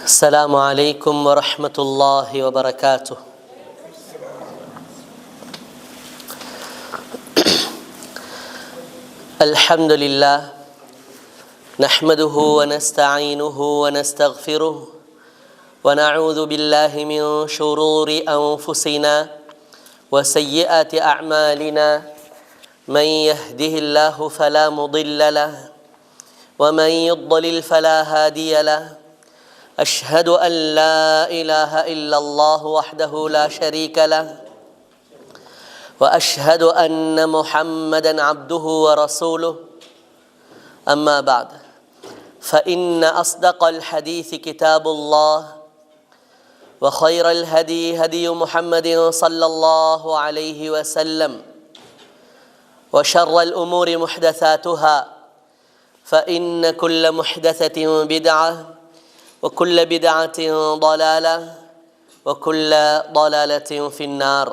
السلام عليكم ورحمة الله وبركاته. الحمد لله نحمده ونستعينه ونستغفره ونعوذ بالله من شرور أنفسنا وسيئات أعمالنا، من يهده الله فلا مضل له ومن يضلل فلا هادي له. أشهد أن لا إله إلا الله وحده لا شريك له، وأشهد أن محمدًا عبده ورسوله. أما بعد، فإن أصدق الحديث كتاب الله، وخير الهدي هدي محمد صلى الله عليه وسلم، وشر الأمور محدثاتها، فإن كل محدثة بدعة، وكل بدعة ضلالة، وكل ضلالة في النار.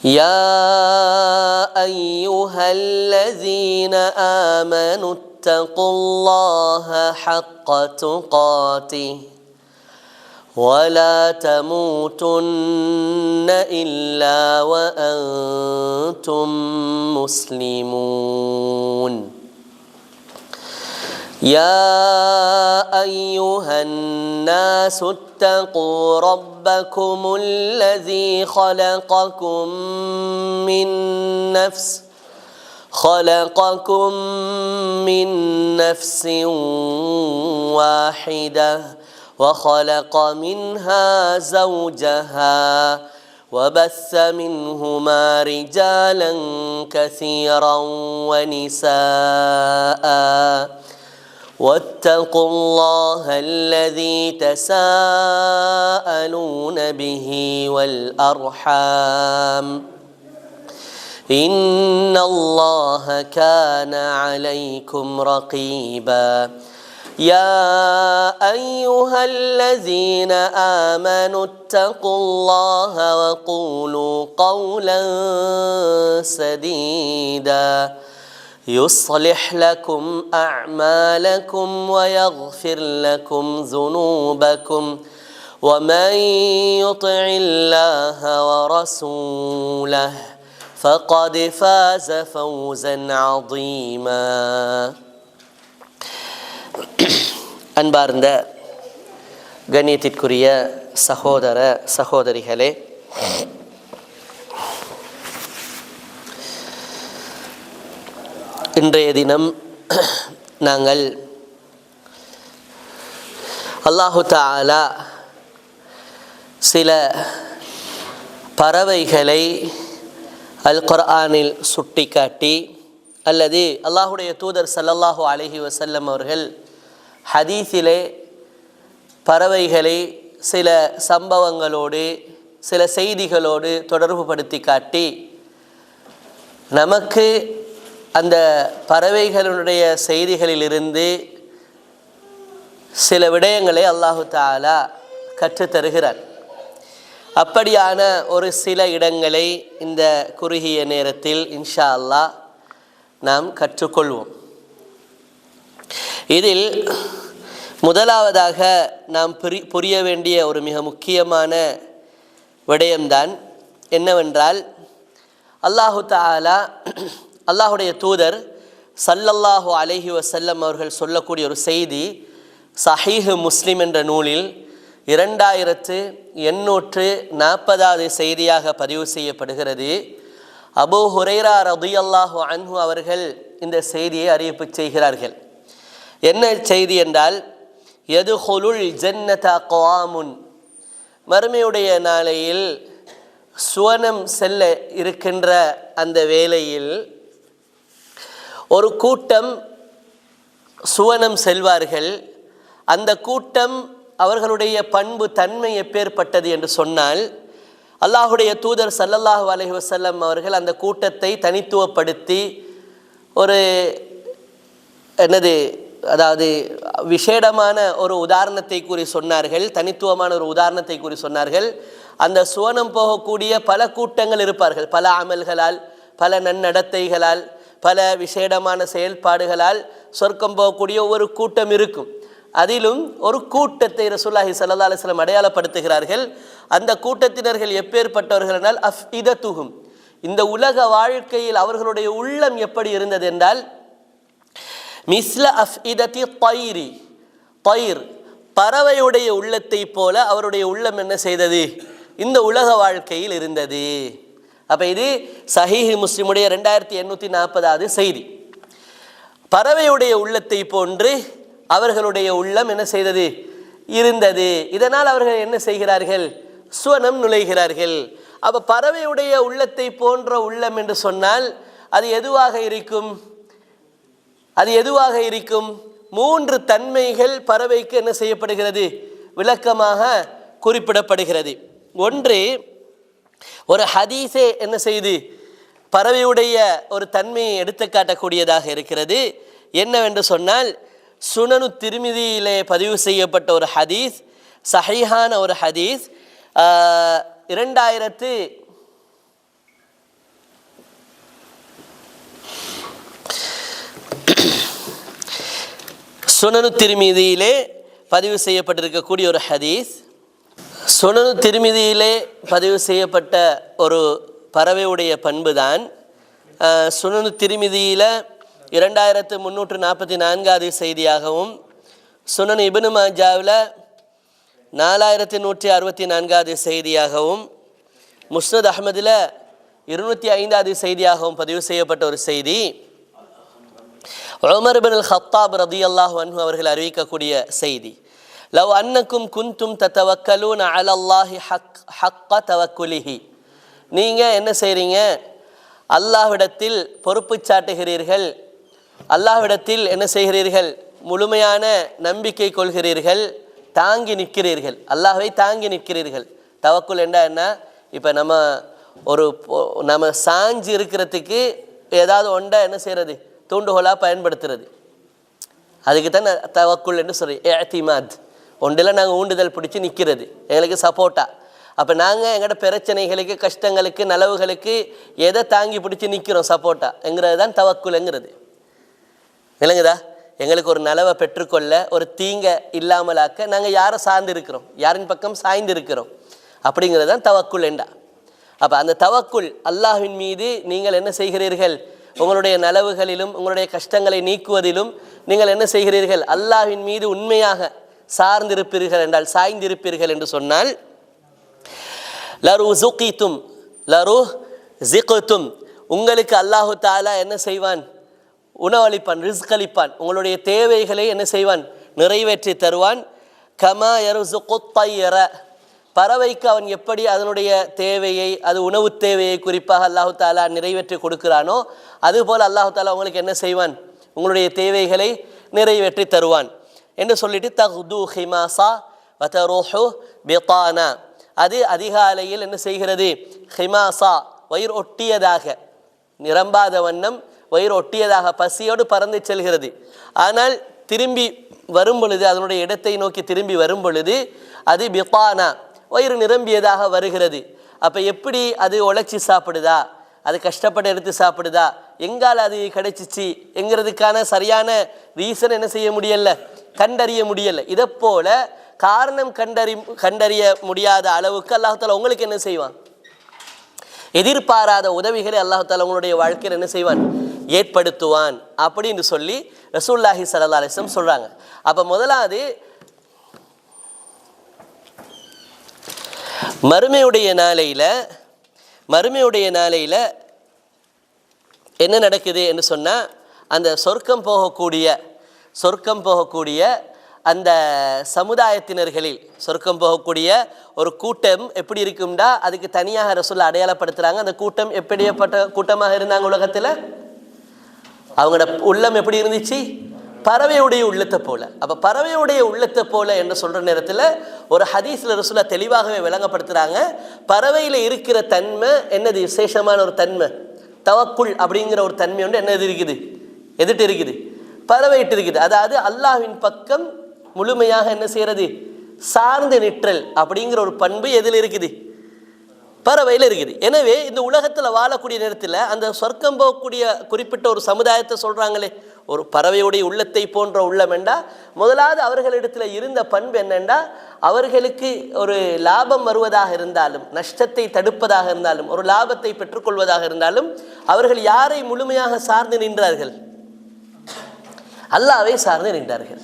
يا أيها الذين آمنوا اتقوا الله حق تقاته ولا تموتن إلا وأنتم مسلمون. يا أيها الناس اتقوا ربكم الذي خلقكم من نفس واحدة، وخلق منها زوجها، وبث منهما رجالا كثيرا ونساء. واتقوا الله الذي تساءلون به والأرحام، إن الله كان عليكم رقيبا. يا أيها الذين آمنوا اتقوا الله وقولوا قولا سديدا يصلح لكم أعمالكم ويغفر لكم ذنوبكم، ومن يطع الله ورسوله فقد فاز فوزا عظيما. அன்பார்ந்த கண்ணியத்திற்குரிய சகோதர சகோதரிகளே, இன்றைய தினம் நாங்கள் அல்லாஹு தஆலா சில பறவைகளை அல் குர்ஆனில் சுட்டிக்காட்டி, அல்லது அல்லாஹுடைய தூதர் ஸல்லல்லாஹு அலைஹி வஸல்லம் அவர்கள் ஹதீஸிலே பறவைகளை சில சம்பவங்களோடு சில செய்திகளோடு தொடர்பு படுத்தி காட்டி, நமக்கு அந்த பறவைகளுடைய செய்திகளிலிருந்து சில விடயங்களை அல்லாஹு தஆலா கற்றுத்தருகிறார். அப்படியான ஒரு சில இடங்களை இந்த குறுகிய நேரத்தில் இன்ஷா அல்லாஹ் நாம் கற்றுக்கொள்வோம். இதில் முதலாவதாக நாம் புரிய வேண்டிய ஒரு மிக முக்கியமான விடயம்தான் என்னவென்றால், அல்லாஹு தஆலா அல்லாஹுடைய தூதர் ஸல்லல்லாஹு அலைஹி வஸல்லம் அவர்கள் சொல்லக்கூடிய ஒரு செய்தி சஹீஹ் முஸ்லிம் என்ற நூலில் 2840வது செய்தியாக பதிவு செய்யப்படுகிறது. அபூ ஹுரைரா ரலியல்லாஹு அன்ஹு அவர்கள் இந்த செய்தியை அறிவிப்பு செய்கிறார்கள். என்ன செய்தி என்றால், யதுஹுலுல் ஜன்னத அக்வாமுன், மறுமையுடைய நாளையில் சுவனம் செல்ல இருக்கின்ற அந்த வேளையில் ஒரு கூட்டம் சுவனம் செல்வார்கள். அந்த கூட்டம் அவர்களுடைய பண்பு தன்மை எப்பேற்பட்டது என்று சொன்னால், அல்லாஹுடைய தூதர் ஸல்லல்லாஹு அலைஹி வஸல்லம் அவர்கள் அந்த கூட்டத்தை தனித்துவப்படுத்தி ஒரு அதாவது விசேடமான ஒரு உதாரணத்தை கூறி சொன்னார்கள், தனித்துவமான ஒரு உதாரணத்தை கூறி சொன்னார்கள். அந்த சுவனம் போகக்கூடிய பல கூட்டங்கள் இருப்பார்கள், பல அமல்களால், பல நன்னடத்தைகளால், பல விசேடமான செயல்பாடுகளால் சொர்க்கம் போகக்கூடிய ஒரு கூட்டம் இருக்கும். அதிலும் ஒரு கூட்டத்தை ரசூலுல்லாஹி ஸல்லல்லாஹு அலைஹி வஸல்லம் அடையாளப்படுத்துகிறார்கள். அந்த கூட்டத்தினர்கள் எப்பேற்பட்டவர்கள் என்றால் அஃஇதத்துஹும், இந்த உலக வாழ்க்கையில் அவர்களுடைய உள்ளம் எப்படி இருந்தது என்றால் மிஸ்ல அஃஇதத்தி தைரி, தைர் பறவையுடைய உள்ளத்தை போல அவருடைய உள்ளம் என்ன செய்தது, இந்த உலக வாழ்க்கையில் இருந்தது. அப்போ இது சஹீஹ் முஸ்லிமுடைய 2840வது செய்தி. பறவையுடைய உள்ளத்தை போன்று அவர்களுடைய உள்ளம் என்ன செய்தது, இருந்தது. இதனால் அவர்கள் என்ன செய்கிறார்கள், சுவனம் நுழைகிறார்கள். அப்போ பறவையுடைய உள்ளத்தை போன்ற உள்ளம் என்று சொன்னால் அது எதுவாக இருக்கும், அது எதுவாக இருக்கும்? 3 தன்மைகள் பறவைக்கு என்ன செய்யப்படுகிறது, விளக்கமாக குறிப்பிடப்படுகிறது. ஒன்று, ஒரு ஹதீஸே என்ன செய்து பறவையுடைய ஒரு தன்மையை எடுத்து காட்டக்கூடியதாக இருக்கிறது. என்னவென்று சொன்னால் சுனனு திர்மிதியிலே பதிவு செய்யப்பட்ட ஒரு ஹதீஸ், சஹீஹான ஒரு ஹதீஸ், 2000 சுனனு திர்மிதியிலே பதிவு செய்யப்பட்டிருக்கக்கூடிய ஒரு ஹதீஸ். சுனனு திர்மிதியிலே பதிவு செய்யப்பட்ட ஒரு பறவையுடைய பண்பு தான் சுனனு திர்மிதியில் 2344வது செய்தியாகவும், சுனன் இப்னு மாஜாவில் 4164வது செய்தியாகவும், முஸ்னத் அஹ்மதில் 205வது செய்தியாகவும் பதிவு செய்யப்பட்ட ஒரு செய்தி. உமர் இப்னு அல்-கத்தாப் ரலியல்லாஹு அன்ஹு அவர்கள் அறிவிக்கக்கூடிய செய்தி. லவ் அன்னக்கும் குன்தும் தத்தவக்கலூன அலல்லாஹி ஹக்க தவக்குலிஹி, நீங்கள் என்ன செய்கிறீங்க, அல்லாஹ்விடத்தில் பொறுப்பு சாட்டுகிறீர்கள், அல்லாஹ்விடத்தில் என்ன செய்கிறீர்கள், முழுமையான நம்பிக்கை கொள்கிறீர்கள், தாங்கி நிற்கிறீர்கள், அல்லாஹ்வை தாங்கி நிற்கிறீர்கள். தவக்குல் என்ன, இப்போ நம்ம சாஞ்சி இருக்கிறதுக்கு ஏதாவது ஒன்றை என்ன செய்கிறது, தூண்டுகோலாக பயன்படுத்துறது, அதுக்கு தான் தவக்குல் என்று சொல்லி இஅ்திமாத். ஒன்றில் நாங்கள் ஊண்டுதல் பிடிச்சி நிற்கிறது எங்களுக்கு சப்போர்ட்டாக. அப்போ நாங்கள் எங்களோட பிரச்சனைகளுக்கு, கஷ்டங்களுக்கு, நலவுகளுக்கு எதை தாங்கி பிடிச்சி நிற்கிறோம் சப்போர்ட்டாங்கிறது தான் தவக்குல்ங்கிறது. விளங்குதா? எங்களுக்கு ஒரு நலவை பெற்றுக்கொள்ள, ஒரு தீங்கை இல்லாமலாக்க நாங்கள் யாரை சார்ந்து இருக்கிறோம், யாரின் பக்கம் சாய்ந்து இருக்கிறோம், அப்படிங்கிறது தான் தவக்குல் என்றா. அப்போ அந்த தவக்குல் அல்லாஹ்வின் மீது நீங்கள் என்ன செய்கிறீர்கள், உங்களுடைய நலவுகளிலும் உங்களுடைய கஷ்டங்களை நீக்குவதிலும் நீங்கள் என்ன செய்கிறீர்கள், அல்லாஹ்வின் மீது உண்மையாக சார்ந்திருப்பீர்கள் என்றால், சாய்ந்திருப்பீர்கள் என்று சொன்னால், லரு ஜுகித்தும் லரு ஜிகுத்தும், உங்களுக்கு அல்லாஹு தாலா என்ன செய்வான், உணவளிப்பான், ரிஸ்க் அளிப்பான், உங்களுடைய தேவைகளை என்ன செய்வான், நிறைவேற்றி தருவான். கமா யர்சுகு தைர, பறவைக்கு அவன் எப்படி அதனுடைய தேவையை, அது உணவு தேவையை குறிப்பாக அல்லாஹு தாலா நிறைவேற்றி கொடுக்கிறானோ, அதுபோல் அல்லாஹு தாலா உங்களுக்கு என்ன செய்வான், உங்களுடைய தேவைகளை நிறைவேற்றி தருவான் என்று சொல்லிட்டு, தஹ்து ஹிமாசா வதருஹு பிதானா, அது அதிகாலையில் என்ன செய்கிறது, ஹிமாசா வயிறு ஒட்டியதாக, நிரம்பாத வண்ணம் வயிறு ஒட்டியதாக பசியோடு பறந்து செல்கிறது. ஆனால் திரும்பி வரும் பொழுது, அதனுடைய இடத்தை நோக்கி திரும்பி வரும் பொழுது அது பிதானா, வயிறு நிரம்பியதாக வருகிறது. அப்போ எப்படி அது உழைச்சி சாப்பிடுதா, அது கஷ்டப்பட்டு எடுத்து சாப்பிடுதா, எங்கால் அது கிடைச்சிச்சு என்கிறதுக்கான சரியான ரீசன் என்ன செய்ய முடியல, கண்டறிய முடியலை. இதை போல காரணம் கண்டறிய முடியாத அளவுக்கு அல்லாஹ் தாலா உங்களுக்கு என்ன செய்வான், எதிர்பாராத உதவிகளை அல்லாஹ் தாலா உங்களுடைய வாழ்க்கையில் என்ன செய்வான், ஏற்படுத்துவான் அப்படின்னு சொல்லி ரசூலுல்லாஹி ஸல்லல்லாஹு அலைஹி வஸல்லம் சொல்றாங்க. அப்போ முதலாவது மறுமையுடைய நாளையில் என்ன நடக்குது என்று சொன்னால், அந்த சொர்க்கம் போகக்கூடிய அந்த சமுதாயத்தினர்களில் சொர்க்கம் போகக்கூடிய ஒரு கூட்டம் எப்படி இருக்கும்டா, அதுக்கு தனியாக ரசூலுல்லாஹ் அடையாளப்படுத்துகிறாங்க. அந்த கூட்டம் எப்படிப்பட்ட கூட்டமாக இருந்தாங்க உலகத்தில், அவங்களோட உள்ளம் எப்படி இருந்துச்சு, பறவையுடைய உள்ளத்தை போல. அப்போ பறவையுடைய உள்ளத்தை போல என்று சொல்கிற நேரத்தில் ஒரு ஹதீஸில் ரசூலுல்லாஹ் தெளிவாகவே விளங்கப்படுத்துகிறாங்க. பறவையில் இருக்கிற தன்மை என்னது, விசேஷமான ஒரு தன்மை, தவக்குல் அப்படிங்கிற ஒரு தன்மை ஒன்று என்னது இருக்குது, எதிர்ட்டு இருக்குது, பறவையிட்டு இருக்குது. அதாவது அல்லாஹ்வின் பக்கம் முழுமையாக என்ன செய்கிறது, சார்ந்து நிற்றல் அப்படிங்கிற ஒரு பண்பு எதில் இருக்குது, பறவையில் இருக்குது. எனவே இந்த உலகத்தில் வாழக்கூடிய நேரத்தில் அந்த சொர்க்கம் போகக்கூடிய குறிப்பிட்ட ஒரு சமுதாயத்தை சொல்கிறாங்களே, ஒரு பறவையுடைய உள்ளத்தை போன்ற உள்ளம் என்றா, முதலாவது அவர்களிடத்தில் இருந்த பண்பு என்னென்றா, அவர்களுக்கு ஒரு லாபம் வருவதாக இருந்தாலும், நஷ்டத்தை தடுப்பதாக இருந்தாலும், ஒரு லாபத்தை பெற்றுக்கொள்வதாக இருந்தாலும், அவர்கள் யாரை முழுமையாக சார்ந்து நின்றார்கள்? அல்லாஹ்வை சார்ந்து நின்றார்கள்.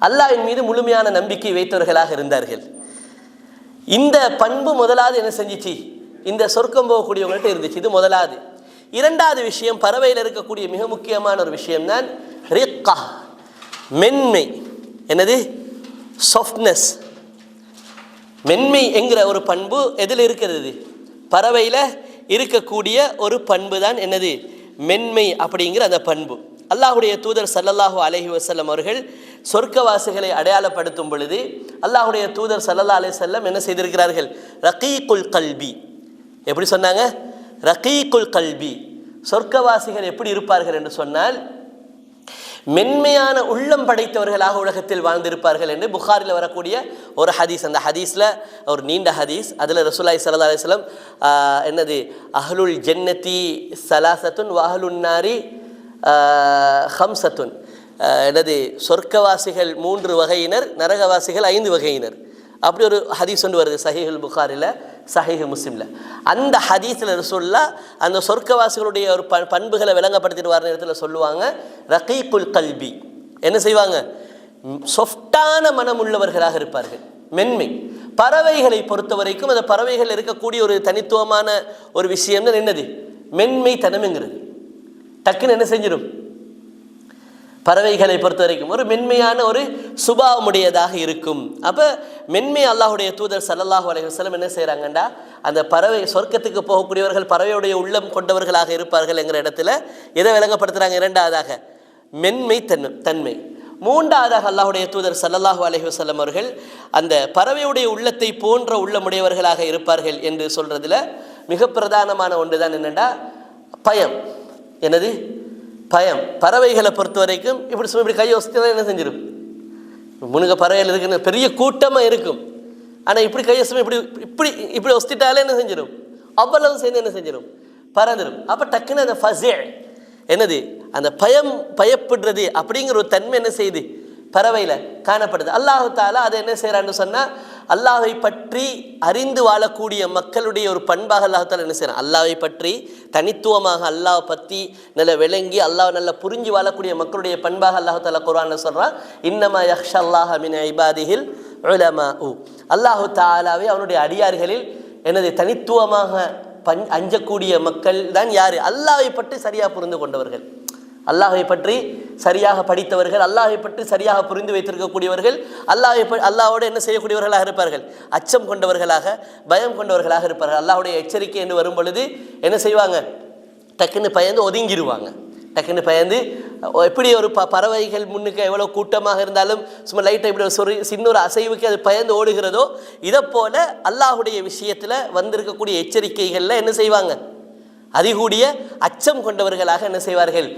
அல்லாஹ்வின் மீது முழுமையான நம்பிக்கை வைத்தவர்களாக இருந்தார்கள். இந்த பண்பு முதலாவது என்ன செஞ்சிச்சு? இந்த சொர்க்கம் போகக்கூடியவங்கள்ட்ட இருந்துச்சு. இது முதலாவது. இரண்டாவது விஷயம், பறவையில் இருக்கக்கூடிய மிக முக்கியமான ஒரு விஷயம்தான் ரிக்கா, மென்மை. என்னது? சாஃப்ட்னஸ். மென்மை என்கிற ஒரு பண்பு எதில் இருக்கிறது? பறவையில் இருக்கக்கூடிய ஒரு பண்பு தான் என்னது? மென்மை அப்படிங்கிற அந்த பண்பு. அல்லாஹுடைய தூதர் ஸல்லல்லாஹு அலைஹி வஸல்லம் அவர்கள் சொர்க்கவாசிகளை அடையாளப்படுத்தும் பொழுது அல்லாஹுடைய தூதர் ஸல்லல்லாஹு அலைஹி வஸல்லம் என்ன செய்திருக்கிறார்கள்? ரகீகுல் கல்பி. எப்படி சொன்னாங்க? ரகீகுல் கல்பி. சொர்க்கவாசிகள் எப்படி இருப்பார்கள் என்று சொன்னால், மென்மையான உள்ளம் படைத்தவர்களாக உலகத்தில் வாழ்ந்திருப்பார்கள் என்று புகாரில் வரக்கூடிய ஒரு ஹதீஸ். அந்த ஹதீஸில் ஒரு நீண்ட ஹதீஸ். அதில் ரசூலுல்லாஹி ஸல்லல்லாஹு அலைஹி வஸல்லம் என்னது, அஹ்லுல் ஜன்னதி ஸலாஸத்துன் வ அஹ்லுன் நாரி ஹம்சத்துன், என்னது, சொர்க்கவாசிகள் 3 வகையினர், நரகவாசிகள் 5 வகையினர். அப்படி ஒரு ஹதீஸ் ஒன்று வருது சஹீஹுல் புகாரில், சஹீஹ் முஸ்லிமில். அந்த ஹதீஸில் ரசூலுல்லாஹ் அந்த சொர்க்கவாசிகளுடைய ஒரு பண்புகளை விளங்கப்படுத்திட்டு வர நேரத்தில் சொல்லுவாங்க, ரகீகுல் கல்பி. என்ன செய்வாங்க? சொஃப்டான மனம் உள்ளவர்களாக இருப்பார்கள், மென்மை. பறவைகளை பொறுத்த வரைக்கும் அந்த பறவைகள் இருக்கக்கூடிய ஒரு தனித்துவமான ஒரு விஷயம் தான் என்னது? மென்மை தனம்ங்கிறது. டக்குன்னு என்ன செஞ்சிடும்? பறவைகளை பொறுத்த வரைக்கும் ஒரு மென்மையான ஒரு சுபாவமுடையதாக இருக்கும். அப்போ மென்மை அல்லாஹுடைய தூதர் ஸல்லல்லாஹு அலைஹி வஸல்லம் என்ன செய்கிறாங்கண்டா, அந்த பறவை சொர்க்கத்துக்கு போகக்கூடியவர்கள் பறவையுடைய உள்ளம் கொண்டவர்களாக இருப்பார்கள் என்கிற இடத்துல எதை விளங்கப்படுத்துகிறாங்க? இரண்டாவதாக மென்மை தன்மை. மூன்றாவதாக அல்லாஹுடைய தூதர் ஸல்லல்லாஹு அலைஹி வஸல்லம் அவர்கள் அந்த பறவையுடைய உள்ளத்தை போன்ற உள்ளமுடையவர்களாக இருப்பார்கள் என்று சொல்கிறதுல மிக பிரதானமான ஒன்று தான் என்னென்னா பயம். என்னது? பயம். பறவைகளை பொறுத்த வரைக்கும் இப்படி கையை வசதி என்ன செஞ்சிடும்? முனுக பறவைகள் இருக்குன்னு பெரிய கூட்டமாக இருக்கும், ஆனால் இப்படி கையை இப்படி இப்படி இப்படி வசதிட்டாலே என்ன செஞ்சிடும்? அவ்வளவு சேர்ந்து என்ன செஞ்சிடும்? பறந்துடும். அப்போ டக்குன்னு அந்த ஃபஸே, என்னது, அந்த பயப்படுறது அப்படிங்கிற ஒரு தன்மை என்ன செய்யுது? பறவையில் காணப்படுது. அல்லாஹு தாலா அதை என்ன செய்கிறான்னு சொன்னால், அல்லாஹை பற்றி அறிந்து வாழக்கூடிய மக்களுடைய ஒரு பண்பாக அல்லாஹு தாலா என்ன செய்கிறான்? அல்லாஹை பற்றி தனித்துவமாக அல்லாஹ் பற்றி நல்ல விளங்கி அல்லாஹ் நல்லா புரிஞ்சு வாழக்கூடிய மக்களுடைய பண்பாக அல்லாஹு தாலா குர்ஆனில் சொல்கிறான், இன்னமா யக்ஷல்லாஹ மின் இபாதிஹில் உலமாஉ. அல்லாஹு தாலாவே அவனுடைய அடியார்களில் என்னது தனித்துவமாக அஞ்சக்கூடிய மக்கள் தான் யார்? அல்லாஹை பற்றி சரியாக புரிந்து கொண்டவர்கள், அல்லாஹை பற்றி சரியாக படித்தவர்கள், அல்லாஹை பற்றி சரியாக புரிந்து வைத்திருக்கக்கூடியவர்கள், அல்லாஹோடு என்ன செய்யக்கூடியவர்களாக இருப்பார்கள்? அச்சம் கொண்டவர்களாக, பயம் கொண்டவர்களாக இருப்பார்கள். அல்லாஹுடைய எச்சரிக்கை என்று வரும் பொழுது என்ன செய்வாங்க? டக்குன்னு பயந்து ஒதுங்கிடுவாங்க. டக்குன்னு பயந்து எப்படி ஒரு பறவைகள் முன்னுக்கு எவ்வளோ கூட்டமாக இருந்தாலும் சும்மா லைட்டாக இப்படி சின்ன ஒரு அசைவுக்கு அது பயந்து ஓடுகிறதோ, இதை போல அல்லாஹுடைய விஷயத்தில் வந்திருக்கக்கூடிய எச்சரிக்கைகளில் என்ன செய்வாங்க? அதிகூடிய அச்சம் கொண்டவர்களாக என்ன செய்வார்கள்?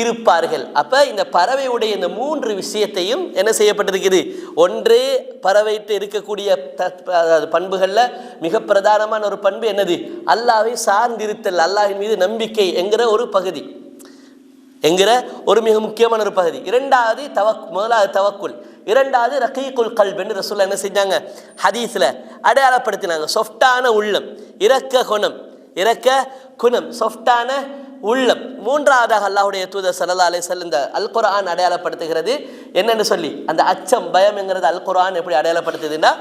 இருப்பார்கள். அப்போ இந்த பறவையுடைய இந்த 3 விஷயத்தையும் என்ன செய்யப்பட்டிருக்குது? ஒன்று, பறவைட்டு இருக்கக்கூடிய பண்புகளில் மிக பிரதானமான ஒரு பண்பு என்னது? அல்லாஹ்வை சார்ந்திருத்தல், அல்லாஹ்வின் மீது நம்பிக்கை என்கிற ஒரு பகுதி, என்கிற ஒரு மிக முக்கியமான ஒரு பகுதி. இரண்டாவது முதலாவது தவக்குல், இரண்டாவது ரகீகுல் கல்ப் என்று ரசூலுல்லாஹ் என்ன செஞ்சாங்க? ஹதீஸில் அடையாளப்படுத்தினாங்க. சொஃப்டான உள்ளம், இரக்க குணம், சொஃப்டான உள்ளம். மூன்றாவதாக அல்லாஹுடைய தூதர் ஸல்லல்லாஹு அலைஹி வஸல்லம் இந்த அல் குர்ஆன் அடையாளப்படுத்துகிறது என்னென்னு சொல்லி, அந்த அச்சம் பயம் என்கிறது அல் குர்ஆன் எப்படி அடையாளப்படுத்துதுன்னா,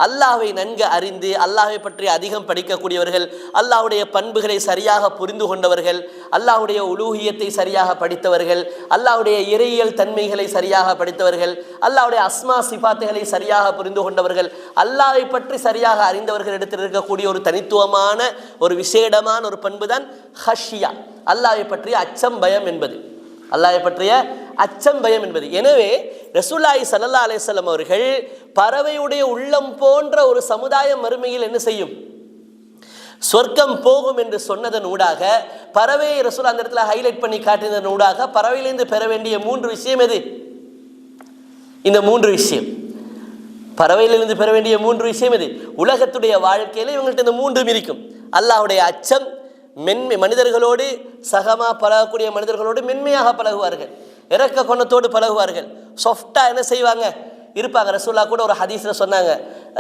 அல்லாஹ்வை நன்கு அறிந்து அல்லாஹ்வை பற்றி அதிகம் படிக்கக்கூடியவர்கள், அல்லாஹ்வுடைய பண்புகளை சரியாக புரிந்து கொண்டவர்கள், அல்லாஹ்வுடைய உலூஹியத்தை சரியாக படித்தவர்கள், அல்லாஹ்வுடைய இறையியல் தன்மைகளை சரியாக படித்தவர்கள், அல்லாஹ்வுடைய அஸ்மா சிஃபாத்துகளை சரியாக புரிந்து கொண்டவர்கள், அல்லாஹ்வை பற்றி சரியாக அறிந்தவர்கள் இடத்தில் இருக்கக்கூடிய ஒரு தனித்துவமான ஒரு விசேடமான ஒரு பண்பு தான் ஹஷ்யா, அல்லாஹ்வை பற்றிய அச்சம் பயம் என்பது. அல்லாஹ்வை பற்றிய அச்சம் பயம் என்பது. எனவே ரசூலுல்லாஹி ஸல்லல்லாஹு அலைஹி வஸல்லம் அவர்கள் பறவையுடைய உள்ளம் போன்ற ஒரு சமுதாயம் மறுமையில் என்ன செய்யும்? சொர்க்கம் போகும் என்று சொன்னதன் ஊடாக, பறவையை ரசூல் அந்த இடத்துல ஹைலைட் பண்ணி காட்டினதன் ஊடாக பறவையிலிருந்து பெற வேண்டிய 3 விஷயம் எது? இந்த 3 விஷயம், பறவையிலிருந்து பெற வேண்டிய 3 விஷயம் எது? உலகத்துடைய வாழ்க்கையில இவங்கள்ட்ட இந்த 3 இருக்கும். அல்லாஹ்வுடைய அச்சம், மென்மை, மனிதர்களோடு சகமா பழகக்கூடிய மனிதர்களோடு மென்மையாக பழகுவார்கள், இரக்க குணத்தோடு பழகுவார்கள், சாஃப்டாக என்ன செய்வாங்க இருப்பாங்க. ரசூலுல்லாஹ் கூட ஒரு ஹதீஸில் சொன்னாங்க,